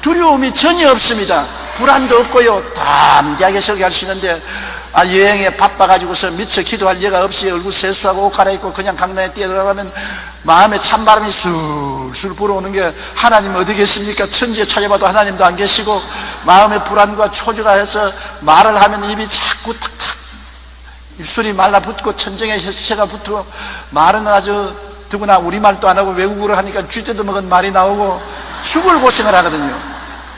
두려움이 전혀 없습니다. 불안도 없고요, 담대하게 설교할 수 있는데 여행에 바빠가지고서 미처 기도할 여가 없이 얼굴 세수하고 옷 갈아입고 그냥 강단에 뛰어들어가면 마음에 찬바람이 술술 불어오는 게, 하나님 어디 계십니까? 천지에 찾아봐도 하나님도 안 계시고, 마음의 불안과 초조가 해서 말을 하면 입이 자꾸 탁탁 입술이 말라붙고 천정에 혀가 붙고 말은 아주 더구나 우리말도 안 하고 외국어로 하니까 쥐떼도 먹은 말이 나오고 죽을 고생을 하거든요.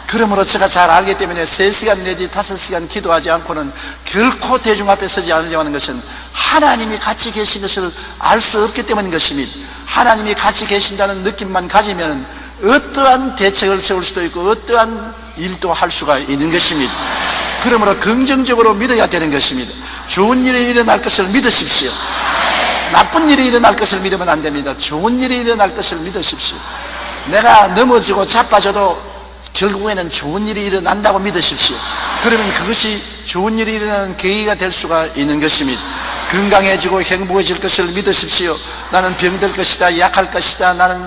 그러므로 제가 잘 알기 때문에 3시간 내지 5시간 기도하지 않고는 결코 대중 앞에 서지 않으려고 하는 것은 하나님이 같이 계신 것을 알 수 없기 때문인 것입니다. 하나님이 같이 계신다는 느낌만 가지면 어떠한 대책을 세울 수도 있고 어떠한 일도 할 수가 있는 것입니다. 그러므로 긍정적으로 믿어야 되는 것입니다. 좋은 일이 일어날 것을 믿으십시오. 나쁜 일이 일어날 것을 믿으면 안 됩니다. 좋은 일이 일어날 것을 믿으십시오. 내가 넘어지고 자빠져도 결국에는 좋은 일이 일어난다고 믿으십시오. 그러면 그것이 좋은 일이 일어나는 계기가 될 수가 있는 것입니다. 건강해지고 행복해질 것을 믿으십시오. 나는 병들 것이다, 약할 것이다, 나는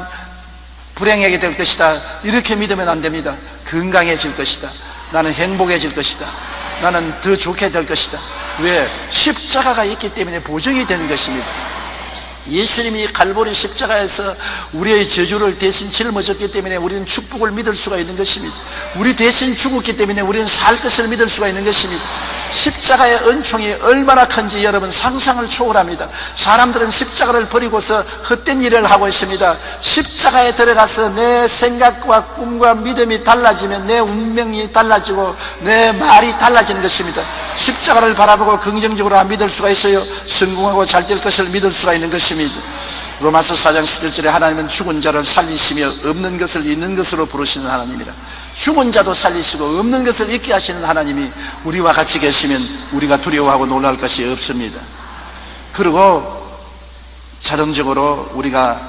불행하게 될 것이다, 이렇게 믿으면 안 됩니다. 건강해질 것이다, 나는 행복해질 것이다, 나는 더 좋게 될 것이다. 왜? 십자가가 있기 때문에 보증이 되는 것입니다. 예수님이 갈보리 십자가에서 우리의 저주를 대신 짊어졌기 때문에 우리는 축복을 믿을 수가 있는 것입니다. 우리 대신 죽었기 때문에 우리는 살 것을 믿을 수가 있는 것입니다. 십자가의 은총이 얼마나 큰지 여러분 상상을 초월합니다. 사람들은 십자가를 버리고서 헛된 일을 하고 있습니다. 십자가에 들어가서 내 생각과 꿈과 믿음이 달라지면 내 운명이 달라지고 내 말이 달라지는 것입니다. 십자가를 바라보고 긍정적으로 믿을 수가 있어요. 성공하고 잘 될 것을 믿을 수가 있는 것입니다. 로마서 4장 11절에 하나님은 죽은 자를 살리시며 없는 것을 있는 것으로 부르시는 하나님이라. 죽은 자도 살리시고 없는 것을 있게 하시는 하나님이 우리와 같이 계시면 우리가 두려워하고 놀랄 것이 없습니다. 그리고 자동적으로 우리가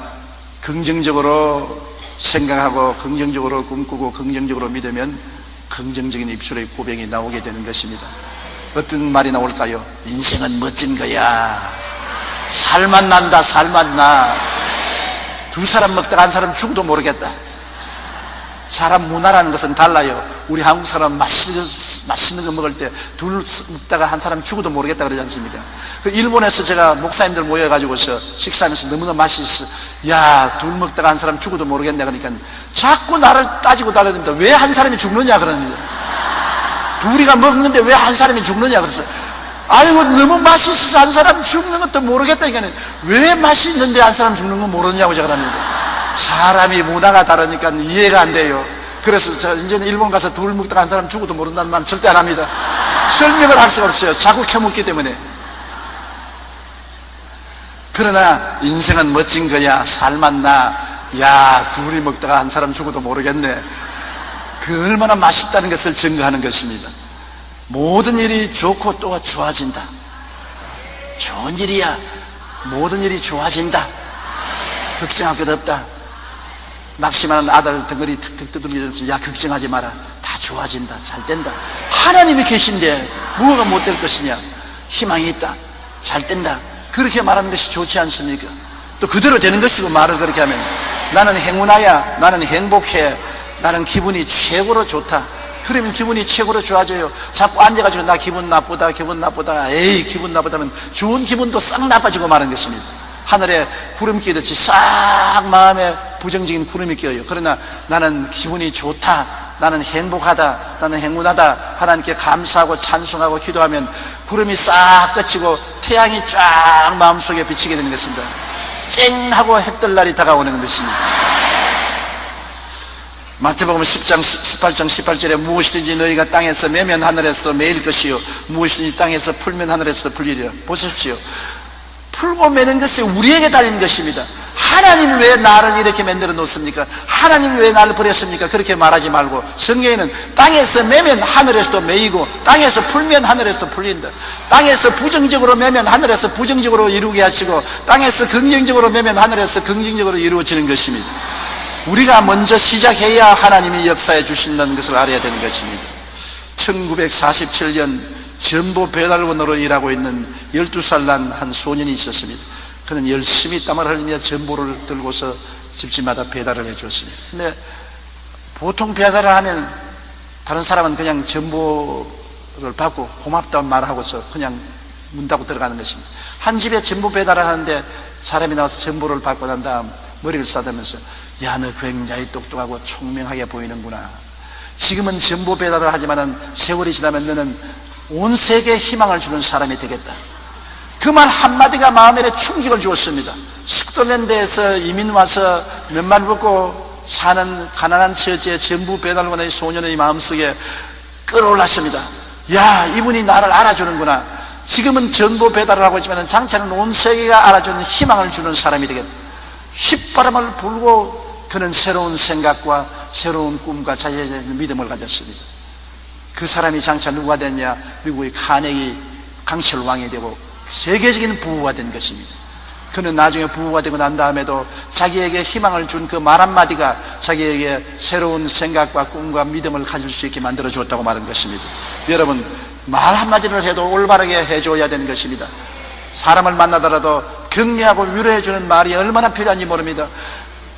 긍정적으로 생각하고 긍정적으로 꿈꾸고 긍정적으로 믿으면 긍정적인 입술의 고백이 나오게 되는 것입니다. 어떤 말이 나올까요? 인생은 멋진 거야, 살맛 난다, 살맛 나. 두 사람 먹다가 한 사람 죽어도 모르겠다. 사람 문화라는 것은 달라요. 우리 한국 사람 맛있는 거 먹을 때 둘 먹다가 한 사람 죽어도 모르겠다 그러지 않습니까? 그 일본에서 제가 목사님들 모여가지고서 식사하면서 너무나 맛있어. 야, 둘 먹다가 한 사람 죽어도 모르겠네. 그러니까 자꾸 나를 따지고 달라듭니다. 왜 한 사람이 죽느냐 그러는데. 둘이가 먹는데 왜 한 사람이 죽느냐 그래서 아이고 너무 맛있어서 한 사람 죽는 것도 모르겠다. 그러니까 왜 맛있는데 한 사람 죽는 건 모르냐고 제가 합니다. 사람이 문화가 다르니까 이해가 안 돼요. 그래서 저 이제는 일본 가서 둘 먹다가 한 사람 죽어도 모른다는 말 절대 안 합니다. 설명을 할 수가 없어요. 자꾸 캐묻기 때문에. 그러나 인생은 멋진 거야. 살맛나. 야, 둘이 먹다가 한 사람 죽어도 모르겠네. 그 얼마나 맛있다는 것을 증거하는 것입니다. 모든 일이 좋고 또 좋아진다. 좋은 일이야. 모든 일이 좋아진다. 걱정할 것 없다. 낙심하는 아들 덩어리 툭툭 두들겨주면서 야, 걱정하지 마라. 다 좋아진다. 잘 된다. 하나님이 계신데 뭐가 못 될 것이냐. 희망이 있다. 잘 된다. 그렇게 말하는 것이 좋지 않습니까? 또 그대로 되는 것이고 말을 그렇게 하면 나는 행운아야. 나는 행복해. 나는 기분이 최고로 좋다. 그러면 기분이 최고로 좋아져요. 자꾸 앉아가지고 나 기분 나쁘다 기분 나쁘다 에이 기분 나쁘다면 좋은 기분도 싹 나빠지고 마는 것입니다. 하늘에 구름 끼듯이 싹 마음에 부정적인 구름이 끼어요. 그러나 나는 기분이 좋다. 나는 행복하다. 나는 행운하다. 하나님께 감사하고 찬송하고 기도하면 구름이 싹 그치고 태양이 쫙 마음속에 비치게 되는 것입니다. 쨍하고 해뜰 날이 다가오는 것입니다. 마태복음 10장 18장 18절에 무엇이든지 너희가 땅에서 매면 하늘에서도 매일 것이요 무엇이든지 땅에서 풀면 하늘에서도 풀리리라. 보십시오. 풀고 매는 것이 우리에게 달린 것입니다. 하나님 왜 나를 이렇게 만들어 놓습니까? 하나님 왜 나를 버렸습니까? 그렇게 말하지 말고 성경에는 땅에서 매면 하늘에서도 매이고 땅에서 풀면 하늘에서도 풀린다. 땅에서 부정적으로 매면 하늘에서 부정적으로 이루게 하시고 땅에서 긍정적으로 매면 하늘에서 긍정적으로 이루어지는 것입니다. 우리가 먼저 시작해야 하나님이 역사해 주신다는 것을 알아야 되는 것입니다. 1947년 전보 배달원으로 일하고 있는 12살 난 한 소년이 있었습니다. 그는 열심히 땀을 흘리며 전보를 들고서 집집마다 배달을 해 주었습니다. 근데 보통 배달을 하면 다른 사람은 그냥 전보를 받고 고맙다는 말을 하고서 그냥 문 닫고 들어가는 것입니다. 한 집에 전보 배달을 하는데 사람이 나와서 전보를 받고 난 다음 머리를 싸대면서 야, 너 굉장히 똑똑하고 총명하게 보이는구나. 지금은 전보 배달을 하지만은 세월이 지나면 너는 온 세계에 희망을 주는 사람이 되겠다. 그 말 한마디가 마음에 충격을 주었습니다. 스코틀랜드에서 이민 와서 면말 벗고 사는 가난한 처지의 전부 배달원의 소년의 마음속에 끌어올랐습니다. 야, 이분이 나를 알아주는구나. 지금은 전부 배달을 하고 있지만 장차는 온 세계가 알아주는 희망을 주는 사람이 되겠다. 휘바람을 불고 그는 새로운 생각과 새로운 꿈과 자기의 믿음을 가졌습니다. 그 사람이 장차 누가 됐냐? 미국의 카네기 강철 왕이 되고 세계적인 부부가 된 것입니다. 그는 나중에 부부가 되고 난 다음에도 자기에게 희망을 준 그 말 한마디가 자기에게 새로운 생각과 꿈과 믿음을 가질 수 있게 만들어 주었다고 말한 것입니다. 여러분, 말 한마디를 해도 올바르게 해줘야 되는 것입니다. 사람을 만나더라도 격려하고 위로해 주는 말이 얼마나 필요한지 모릅니다.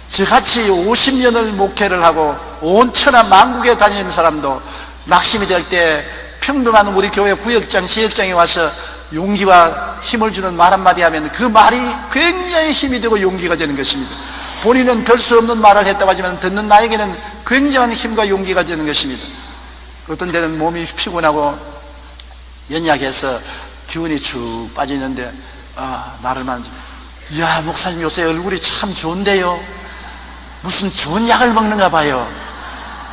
저같이 50년을 목회를 하고 온 천하 만국에 다니는 사람도 낙심이 될 때 평범한 우리 교회 구역장, 지역장에 와서 용기와 힘을 주는 말 한마디 하면 그 말이 굉장히 힘이 되고 용기가 되는 것입니다. 본인은 별 수 없는 말을 했다고 하지만 듣는 나에게는 굉장한 힘과 용기가 되는 것입니다. 어떤 때는 몸이 피곤하고 연약해서 기운이 축 빠지는데 나를 만지고 야, 목사님 요새 얼굴이 참 좋은데요. 무슨 좋은 약을 먹는가 봐요.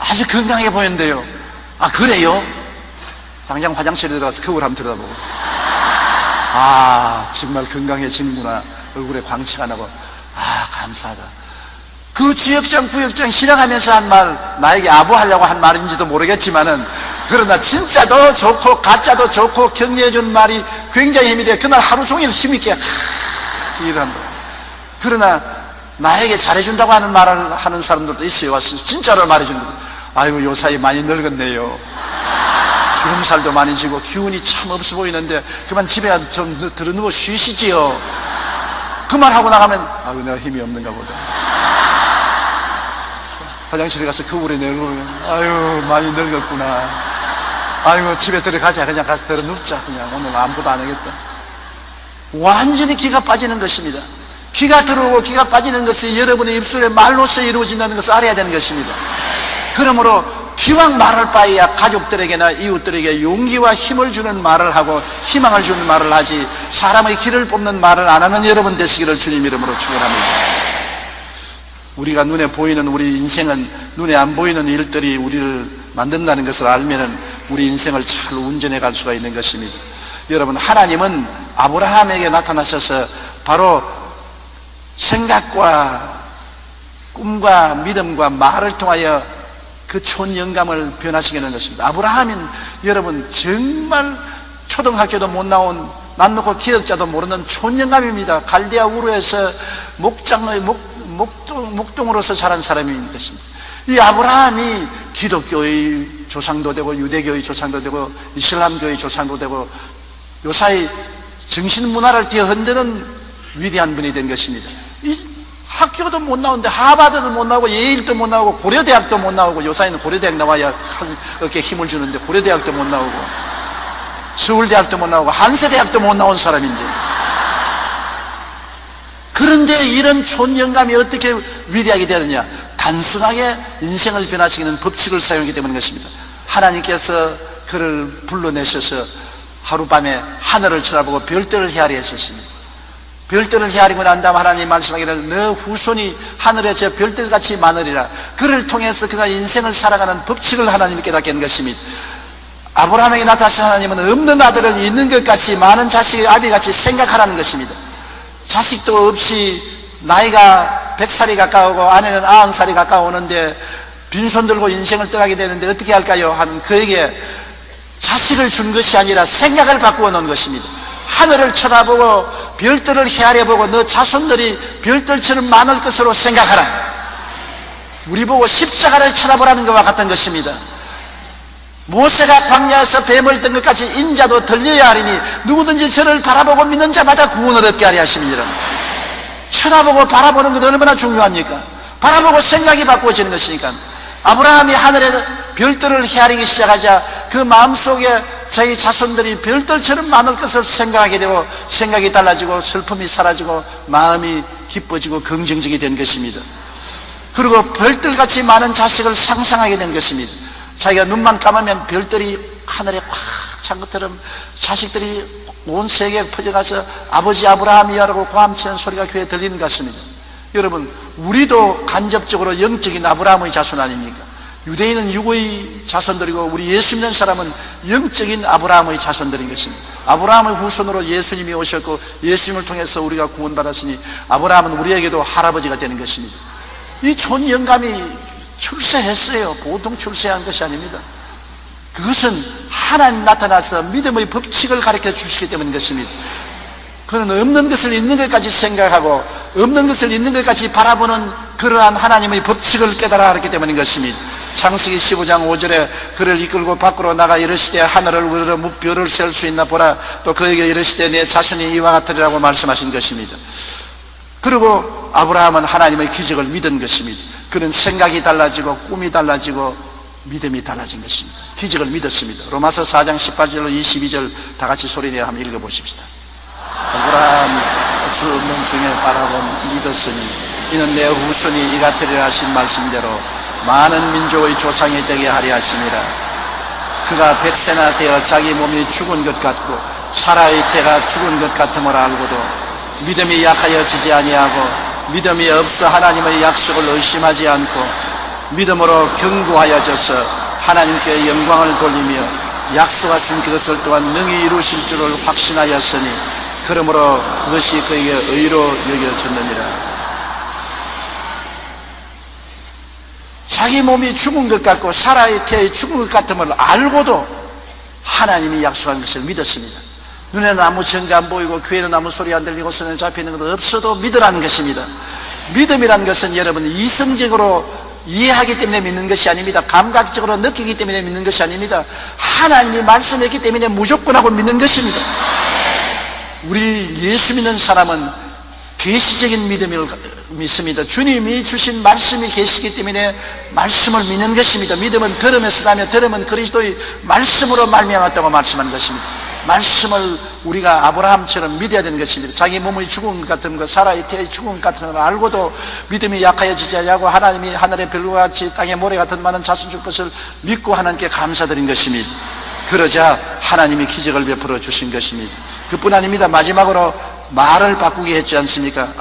아주 건강해 보이는데요. 아, 그래요? 당장 화장실에 들어가서 거울 한번 들여다보고 정말 건강해지는구나. 얼굴에 광채가 나고 감사하다. 그 지역장 구역장 지나가면서 한 말, 나에게 아부하려고 한 말인지도 모르겠지만은 그러나 진짜도 좋고 가짜도 좋고 격려해준 말이 굉장히 힘이 돼. 그날 하루 종일 힘있게 일을 한다. 그러나 나에게 잘해준다고 하는 말을 하는 사람들도 있어요. 와서 진짜로 말해준다. 아이고, 요 사이 많이 늙었네요. 주름살도 많이 지고 기운이 참 없어 보이는데 그만 집에 좀 들어누워 쉬시지요. 그 말 하고 나가면 내가 힘이 없는가 보다. 화장실에 가서 거울에 내려보면 아유 많이 늙었구나, 아이고 집에 들어가자, 그냥 가서 들어 눕자, 그냥 오늘 아무것도 안 하겠다. 완전히 기가 빠지는 것입니다. 기가 들어오고 기가 빠지는 것이 여러분의 입술에 말로써 이루어진다는 것을 알아야 되는 것입니다. 그러므로 기왕 말할 바에야 가족들에게나 이웃들에게 용기와 힘을 주는 말을 하고 희망을 주는 말을 하지, 사람의 길을 뽑는 말을 안 하는 여러분 되시기를 주님 이름으로 축원합니다. 우리가 눈에 보이는 우리 인생은 눈에 안 보이는 일들이 우리를 만든다는 것을 알면은 우리 인생을 잘 운전해 갈 수가 있는 것입니다. 여러분, 하나님은 아브라함에게 나타나셔서 바로 생각과 꿈과 믿음과 말을 통하여 그 촌영감을 변화시키는 것입니다. 아브라함은 여러분 정말 초등학교도 못 나온 난 놓고 기억자도 모르는 촌영감입니다. 갈대아 우르에서 목동으로서 자란 사람인 것입니다. 이 아브라함이 기독교의 조상도 되고 유대교의 조상도 되고 이슬람교의 조상도 되고 요사이 정신문화를 뒤흔드는 위대한 분이 된 것입니다. 이 학교도 못 나오는데 하버드도 못 나오고 예일도 못 나오고 고려대학도 못 나오고, 요사이는 고려대학 나와야 어깨에 힘을 주는데 고려대학도 못 나오고 서울대학도 못 나오고 한세대학도 못 나온 사람인데, 그런데 이런 촌영감이 어떻게 위대하게 되느냐? 단순하게 인생을 변화시키는 법칙을 사용하기 때문인 것입니다. 하나님께서 그를 불러내셔서 하룻밤에 하늘을 쳐다보고 별들을 헤아려 하셨습니다. 별들을 헤아리고 난 다음 하나님 말씀하기를 너 후손이 하늘에 저 별들같이 많으리라. 그를 통해서 그가 인생을 살아가는 법칙을 하나님이 깨닫게 한 것입니다. 아브라함에게 나타나신 하나님은 없는 아들을 있는 것 같이 많은 자식의 아비같이 생각하라는 것입니다. 자식도 없이 나이가 100살이 가까우고 아내는 90살이 가까우는데 빈손 들고 인생을 떠나게 되는데 어떻게 할까요? 하는 그에게 자식을 준 것이 아니라 생각을 바꾸어 놓은 것입니다. 하늘을 쳐다보고 별들을 헤아려보고 너 자손들이 별들처럼 많을 것으로 생각하라. 우리 보고 십자가를 쳐다보라는 것과 같은 것입니다. 모세가 광야에서 뱀을 뜬 것까지 인자도 들려야 하리니 누구든지 저를 바라보고 믿는 자마다 구원을 얻게 하리 하십니다. 쳐다보고 바라보는 것 얼마나 중요합니까? 바라보고 생각이 바꾸어지는 것이니까. 아브라함이 하늘에 별들을 헤아리기 시작하자 그 마음속에 자기 자손들이 별들처럼 많을 것을 생각하게 되고 생각이 달라지고 슬픔이 사라지고 마음이 기뻐지고 긍정적이 된 것입니다. 그리고 별들같이 많은 자식을 상상하게 된 것입니다. 자기가 눈만 감으면 별들이 하늘에 확 찬 것처럼 자식들이 온 세계에 퍼져가서 아버지 아브라함이야라고 고함치는 소리가 귀에 들리는 것 같습니다. 여러분, 우리도 간접적으로 영적인 아브라함의 자손 아닙니까? 유대인은 육의 자손들이고 우리 예수 믿는 사람은 영적인 아브라함의 자손들인 것입니다. 아브라함의 후손으로 예수님이 오셨고 예수님을 통해서 우리가 구원받았으니 아브라함은 우리에게도 할아버지가 되는 것입니다. 이 촌영감이 출세했어요. 보통 출세한 것이 아닙니다. 그것은 하나님 나타나서 믿음의 법칙을 가르쳐 주시기 때문인 것입니다. 그는 없는 것을 있는 것까지 생각하고 없는 것을 있는 것까지 바라보는 그러한 하나님의 법칙을 깨달아 알았기 때문인 것입니다. 창세기 15장 5절에 그를 이끌고 밖으로 나가 이르시되 하늘을 우러러 별을 셀 수 있나 보라. 또 그에게 이르시되 내 자손이 이와 같으리라고 말씀하신 것입니다. 그리고 아브라함은 하나님의 기적을 믿은 것입니다. 그는 생각이 달라지고 꿈이 달라지고 믿음이 달라진 것입니다. 기적을 믿었습니다. 로마서 4장 18절로 22절 다 같이 소리내어 한번 읽어보십시다. 아브라함이 수 없는 중에 바라본 믿었으니 이는 내 후손이 이 같으리라 하신 말씀대로 많은 민족의 조상이 되게 하려 하시니라. 그가 100세나 되어 자기 몸이 죽은 것 같고 사라의 때가 죽은 것 같음을 알고도 믿음이 약하여지지 아니하고 믿음이 없어 하나님의 약속을 의심하지 않고 믿음으로 견고하여져서 하나님께 영광을 돌리며 약속하신 그것을 또한 능히 이루실 줄을 확신하였으니 그러므로 그것이 그에게 의로 여겨졌느니라. 자기 몸이 죽은 것 같고 사라의 태에 죽은 것 같음을 알고도 하나님이 약속한 것을 믿었습니다. 눈에는 아무 증거 안 보이고 귀에는 아무 소리 안 들리고 손에 잡히는 것도 없어도 믿으라는 것입니다. 믿음이라는 것은 여러분 이성적으로 이해하기 때문에 믿는 것이 아닙니다. 감각적으로 느끼기 때문에 믿는 것이 아닙니다. 하나님이 말씀했기 때문에 무조건 하고 믿는 것입니다. 우리 예수 믿는 사람은 계시적인 믿음을 믿습니다. 주님이 주신 말씀이 계시기 때문에 말씀을 믿는 것입니다. 믿음은 들음에서 나며 들음은 그리스도의 말씀으로 말미암았다고 말씀하는 것입니다. 말씀을 우리가 아브라함처럼 믿어야 되는 것입니다. 자기 몸의 죽은 것 같은 것, 사라의 태의 죽은 것 같은 걸 알고도 믿음이 약하여지지 않고 하나님이 하늘의 별과 같이 땅의 모래 같은 많은 자손 줄 것을 믿고 하나님께 감사드린 것입니다. 그러자 하나님이 기적을 베풀어 주신 것입니다. 그뿐 아닙니다. 마지막으로 말을 바꾸게 했지 않습니까?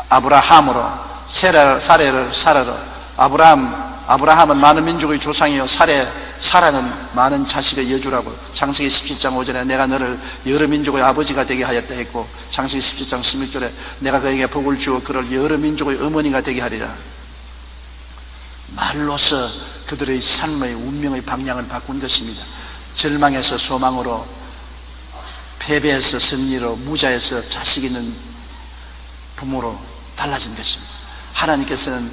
아브라함으로 사례를 사라로. 아브라함은 많은 민족의 조상이요, 사라는 많은 자식의 여주라고. 창세기 17장 5절에 내가 너를 여러 민족의 아버지가 되게 하였다 했고, 창세기 17장 16절에 내가 그에게 복을 주어 그를 여러 민족의 어머니가 되게 하리라. 말로서 그들의 삶의 운명의 방향을 바꾼 것입니다. 절망에서 소망으로, 패배에서 승리로, 무자에서 자식 있는 부모로 달라진 것입니다. 하나님께서는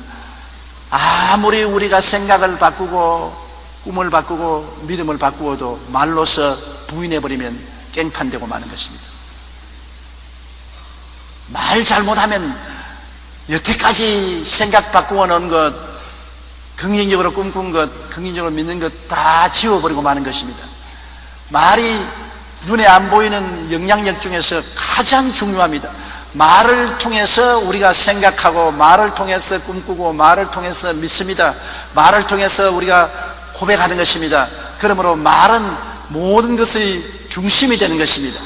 아무리 우리가 생각을 바꾸고 꿈을 바꾸고 믿음을 바꾸어도 말로서 부인해버리면 깽판되고 마는 것입니다. 말 잘못하면 여태까지 생각 바꾸어 놓은 것, 긍정적으로 꿈꾼 것, 긍정적으로 믿는 것 다 지워버리고 마는 것입니다. 말이 눈에 안 보이는 영향력 중에서 가장 중요합니다. 말을 통해서 우리가 생각하고, 말을 통해서 꿈꾸고, 말을 통해서 믿습니다. 말을 통해서 우리가 고백하는 것입니다. 그러므로 말은 모든 것의 중심이 되는 것입니다.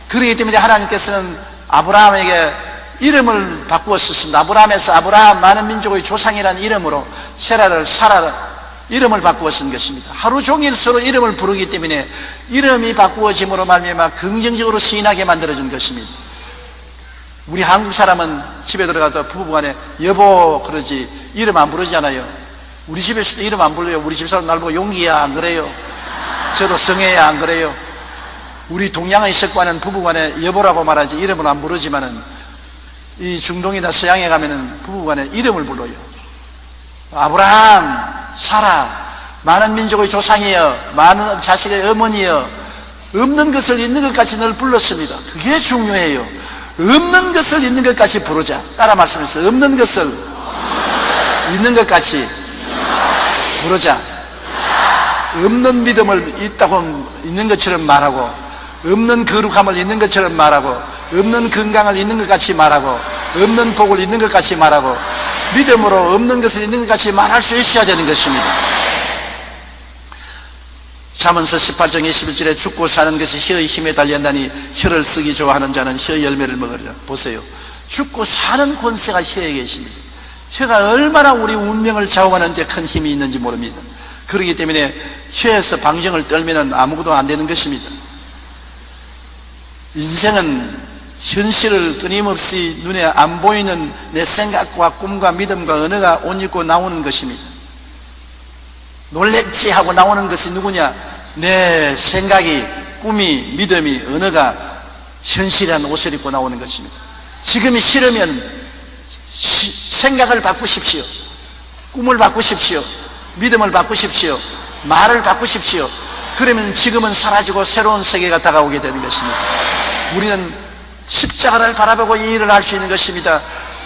그렇기 때문에 하나님께서는 아브라함에게 이름을 바꾸어 썼습니다. 아브라함에서 아브라함, 많은 민족의 조상이라는 이름으로 세라를 사라 이름을 바꾸어 쓴 것입니다. 하루 종일 서로 이름을 부르기 때문에 이름이 바꾸어짐으로 말미암아 긍정적으로 시인하게 만들어준 것입니다. 우리 한국 사람은 집에 들어가도 부부간에 여보 그러지 이름 안 부르잖아요. 우리 집에서도 이름 안 불러요. 우리 집사람 날 보고 용기야 안 그래요? 저도 성혜야 안 그래요? 우리 동양의 습관은 부부간에 여보라고 말하지 이름을 안 부르지만은 이 중동이나 서양에 가면은 부부간에 이름을 불러요. 아브라함, 사라, 많은 민족의 조상이여, 많은 자식의 어머니여, 없는 것을 있는 것 같이 늘 불렀습니다. 그게 중요해요. 없는 것을 있는 것 같이 부르자. 따라 말씀하세요. 없는 것을 있는 것 같이 부르자. 없는 믿음을 있는 것처럼 말하고, 없는 거룩함을 있는 것처럼 말하고, 없는 건강을 있는 것 같이 말하고, 없는 복을 있는 것 같이 말하고, 믿음으로 없는 것을 있는 것 같이 말할 수 있어야 되는 것입니다. 잠언서 18장 21절에 죽고 사는 것이 혀의 힘에 달렸나니 혀를 쓰기 좋아하는 자는 혀 열매를 먹으리라. 보세요. 죽고 사는 권세가 혀에 계십니다. 혀가 얼마나 우리 운명을 좌우하는 데 큰 힘이 있는지 모릅니다. 그렇기 때문에 혀에서 방정을 떨면 아무것도 안 되는 것입니다. 인생은 현실을 끊임없이 눈에 안 보이는 내 생각과 꿈과 믿음과 언어가 옷 입고 나오는 것입니다. 놀랬지 하고 나오는 것이 누구냐? 내 생각이, 꿈이, 믿음이, 언어가 현실이라는 옷을 입고 나오는 것입니다. 지금이 싫으면 생각을 바꾸십시오. 꿈을 바꾸십시오. 믿음을 바꾸십시오. 말을 바꾸십시오. 그러면 지금은 사라지고 새로운 세계가 다가오게 되는 것입니다. 우리는 십자가를 바라보고 이 일을 할 수 있는 것입니다.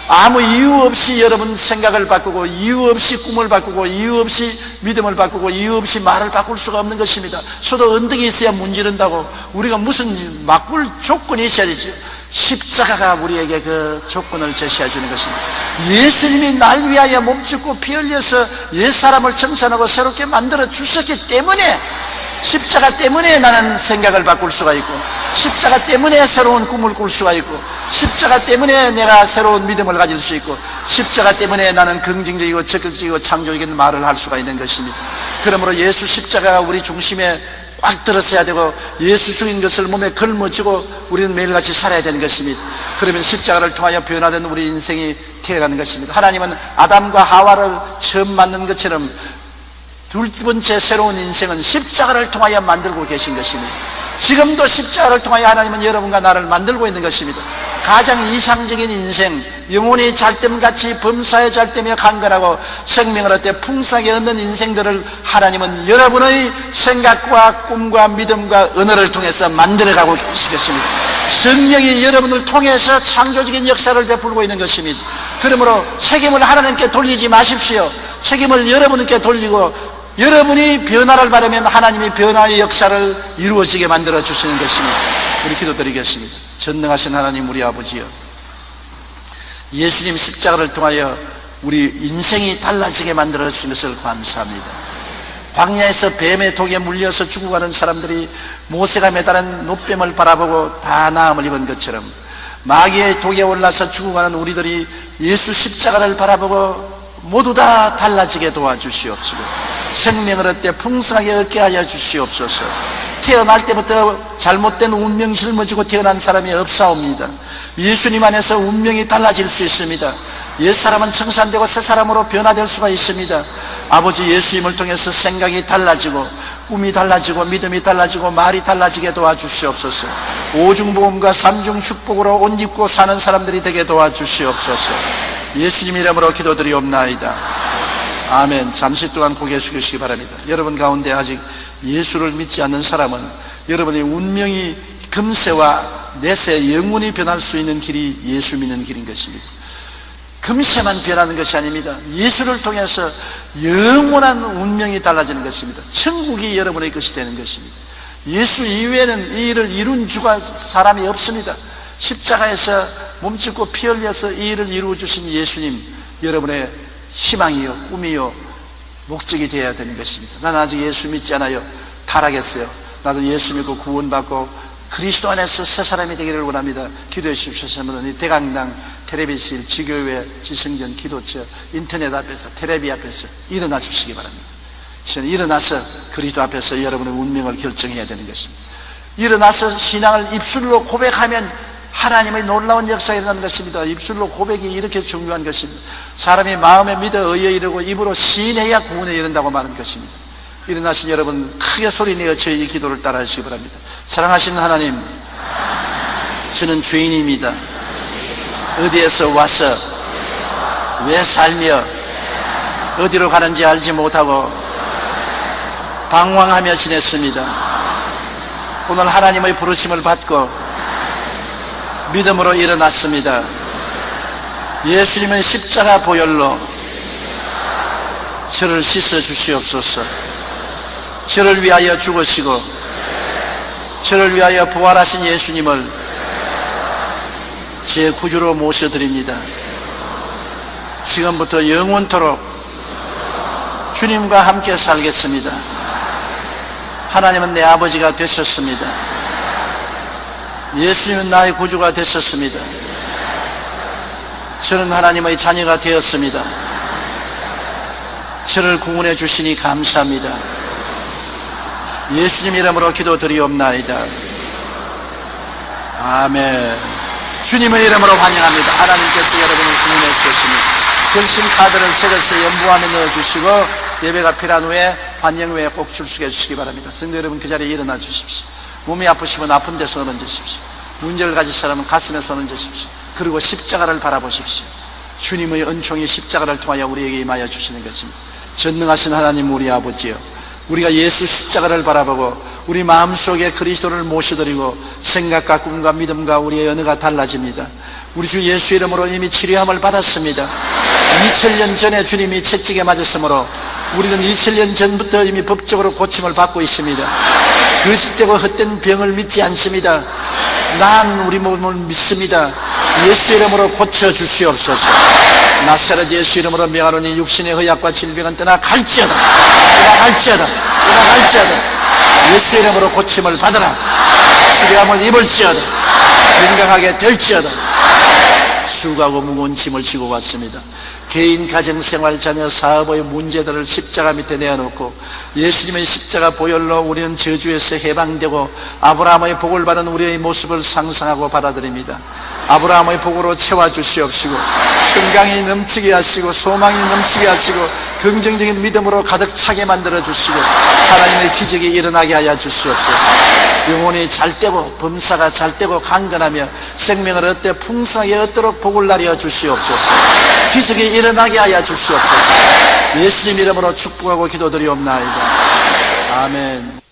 아무 이유 없이 여러분 생각을 바꾸고, 이유 없이 꿈을 바꾸고, 이유 없이 믿음을 바꾸고, 이유 없이 말을 바꿀 수가 없는 것입니다. 서도 언덕이 있어야 문지른다고. 우리가 무슨 바꿀 조건이 있어야 되죠. 십자가가 우리에게 그 조건을 제시해 주는 것입니다. 예수님이 날 위하여 몸짓고 피 흘려서 옛사람을 청산하고 새롭게 만들어 주셨기 때문에, 십자가 때문에 나는 생각을 바꿀 수가 있고, 십자가 때문에 새로운 꿈을 꿀 수가 있고, 십자가 때문에 내가 새로운 믿음을 가질 수 있고, 십자가 때문에 나는 긍정적이고 적극적이고 창조적인 말을 할 수가 있는 것입니다. 그러므로 예수 십자가가 우리 중심에 꽉 들었어야 되고, 예수 죽인 것을 몸에 걸머쥐고 우리는 매일같이 살아야 되는 것입니다. 그러면 십자가를 통하여 변화된 우리 인생이 태어나는 것입니다. 하나님은 아담과 하와를 처음 만든 것처럼 두 번째 새로운 인생은 십자가를 통하여 만들고 계신 것입니다. 지금도 십자가를 통하여 하나님은 여러분과 나를 만들고 있는 것입니다. 가장 이상적인 인생, 영혼이 잘됨같이 범사에 잘되며 강건하고 생명을 얻되 풍성하게 얻는 인생들을 하나님은 여러분의 생각과 꿈과 믿음과 언어를 통해서 만들어가고 계실 것입니다. 성령이 여러분을 통해서 창조적인 역사를 베풀고 있는 것입니다. 그러므로 책임을 하나님께 돌리지 마십시오. 책임을 여러분께 돌리고 여러분이 변화를 받으면 하나님이 변화의 역사를 이루어지게 만들어 주시는 것입니다. 우리 기도드리겠습니다. 전능하신 하나님, 우리 아버지여, 예수님 십자가를 통하여 우리 인생이 달라지게 만들어 주신 것을 감사합니다. 광야에서 뱀의 독에 물려서 죽어가는 사람들이 모세가 매달은 노뱀을 바라보고 다 나음을 입은 것처럼 마귀의 독에 올라서 죽어가는 우리들이 예수 십자가를 바라보고 모두 다 달라지게 도와주시옵시고 생명을 얻되 풍성하게 얻게 하여 주시옵소서. 태어날 때부터 잘못된 운명 짊어지고 태어난 사람이 없사옵니다. 예수님 안에서 운명이 달라질 수 있습니다. 옛사람은 청산되고 새사람으로 변화될 수가 있습니다. 아버지, 예수님을 통해서 생각이 달라지고 꿈이 달라지고 믿음이 달라지고 말이 달라지게 도와주시옵소서. 오중복음과 삼중축복으로 옷 입고 사는 사람들이 되게 도와주시옵소서. 예수님 이름으로 기도드리옵나이다. 아멘. 잠시 동안 고개 숙이시기 바랍니다. 여러분 가운데 아직 예수를 믿지 않는 사람은 여러분의 운명이 금세와 내세 영원히 변할 수 있는 길이 예수 믿는 길인 것입니다. 금세만 변하는 것이 아닙니다. 예수를 통해서 영원한 운명이 달라지는 것입니다. 천국이 여러분의 것이 되는 것입니다. 예수 이외에는 이 일을 이룬 주가 사람이 없습니다. 십자가에서 몸짓고 피 흘려서 이 일을 이루어 주신 예수님, 여러분의 희망이요 꿈이요 목적이 되어야 되는 것입니다. 나는 아직 예수 믿지 않아요. 타락했어요. 나도 예수 믿고 구원받고 그리스도 안에서 새 사람이 되기를 원합니다. 기도해 주십시오. 이 대강당, 텔레비실, 지교회, 지성전, 기도처, 인터넷 앞에서, 텔레비 앞에서 일어나 주시기 바랍니다. 일어나서 그리스도 앞에서 여러분의 운명을 결정해야 되는 것입니다. 일어나서 신앙을 입술로 고백하면 하나님의 놀라운 역사가 일어나는 것입니다. 입술로 고백이 이렇게 중요한 것입니다. 사람이 마음에 믿어 의에 이르고 입으로 시인해야 구원에 이른다고 말하는 것입니다. 일어나신 여러분, 크게 소리내어 저희 이 기도를 따라 하시기 바랍니다. 사랑하시는 하나님, 저는 죄인입니다. 어디에서 와서 왜 살며 어디로 가는지 알지 못하고 방황하며 지냈습니다. 오늘 하나님의 부르심을 받고 믿음으로 일어났습니다. 예수님의 십자가 보혈로 저를 씻어 주시옵소서. 저를 위하여 죽으시고 저를 위하여 부활하신 예수님을 제 구주로 모셔드립니다. 지금부터 영원토록 주님과 함께 살겠습니다. 하나님은 내 아버지가 되셨습니다. 예수님은 나의 구주가 되셨습니다. 저는 하나님의 자녀가 되었습니다. 저를 구원해 주시니 감사합니다. 예수님 이름으로 기도드리옵나이다. 아멘. 주님의 이름으로 환영합니다. 하나님께서 여러분을 구원해 주셨습니다. 결심 카드를 저것에 연부함에 넣어주시고 예배가 필요한 후에 환영 후에 꼭 출석해 주시기 바랍니다. 성도 여러분, 그 자리에 일어나 주십시오. 몸이 아프시면 아픈 데 손을 얹으십시오. 문제를 가질 사람은 가슴에 손을 얹으십시오. 그리고 십자가를 바라보십시오. 주님의 은총이 십자가를 통하여 우리에게 임하여 주시는 것입니다. 전능하신 하나님, 우리 아버지여, 우리가 예수 십자가를 바라보고 우리 마음속에 그리스도를 모셔드리고 생각과 꿈과 믿음과 우리의 언어가 달라집니다. 우리 주 예수 이름으로 이미 치료함을 받았습니다. 2000년 전에 주님이 채찍에 맞았으므로 우리는 2000년 전부터 이미 법적으로 고침을 받고 있습니다. 거짓되고 헛된 병을 믿지 않습니다. 난 우리 몸을 믿습니다. 예수 이름으로 고쳐주시옵소서. 나사렛 예수 이름으로 명하노니 육신의 허약과 질병은 떠나 갈지어다. 갈지어다. 갈지어다. 예수 이름으로 고침을 받으라. 치료함을 입을지어다. 건강하게 될지어다. 수고하고 무거운 짐을 지고 왔습니다. 개인, 가정생활, 자녀, 사업의 문제들을 십자가 밑에 내어놓고 예수님의 십자가 보혈로 우리는 저주에서 해방되고 아브라함의 복을 받은 우리의 모습을 상상하고 받아들입니다. 아브라함의 복으로 채워주시옵시고 건강이 넘치게 하시고 소망이 넘치게 하시고 긍정적인 믿음으로 가득 차게 만들어 주시고 하나님의 기적이 일어나게 하여 주시옵소서. 영혼이 잘되고 범사가 잘되고 강건하며 생명을 얻되 풍성하게 얻도록 복을 나려 주시옵소서. 기적이 일어나게 하여 주시옵소서. 예수님 이름으로 축복하고 기도드리옵나이다. 아멘.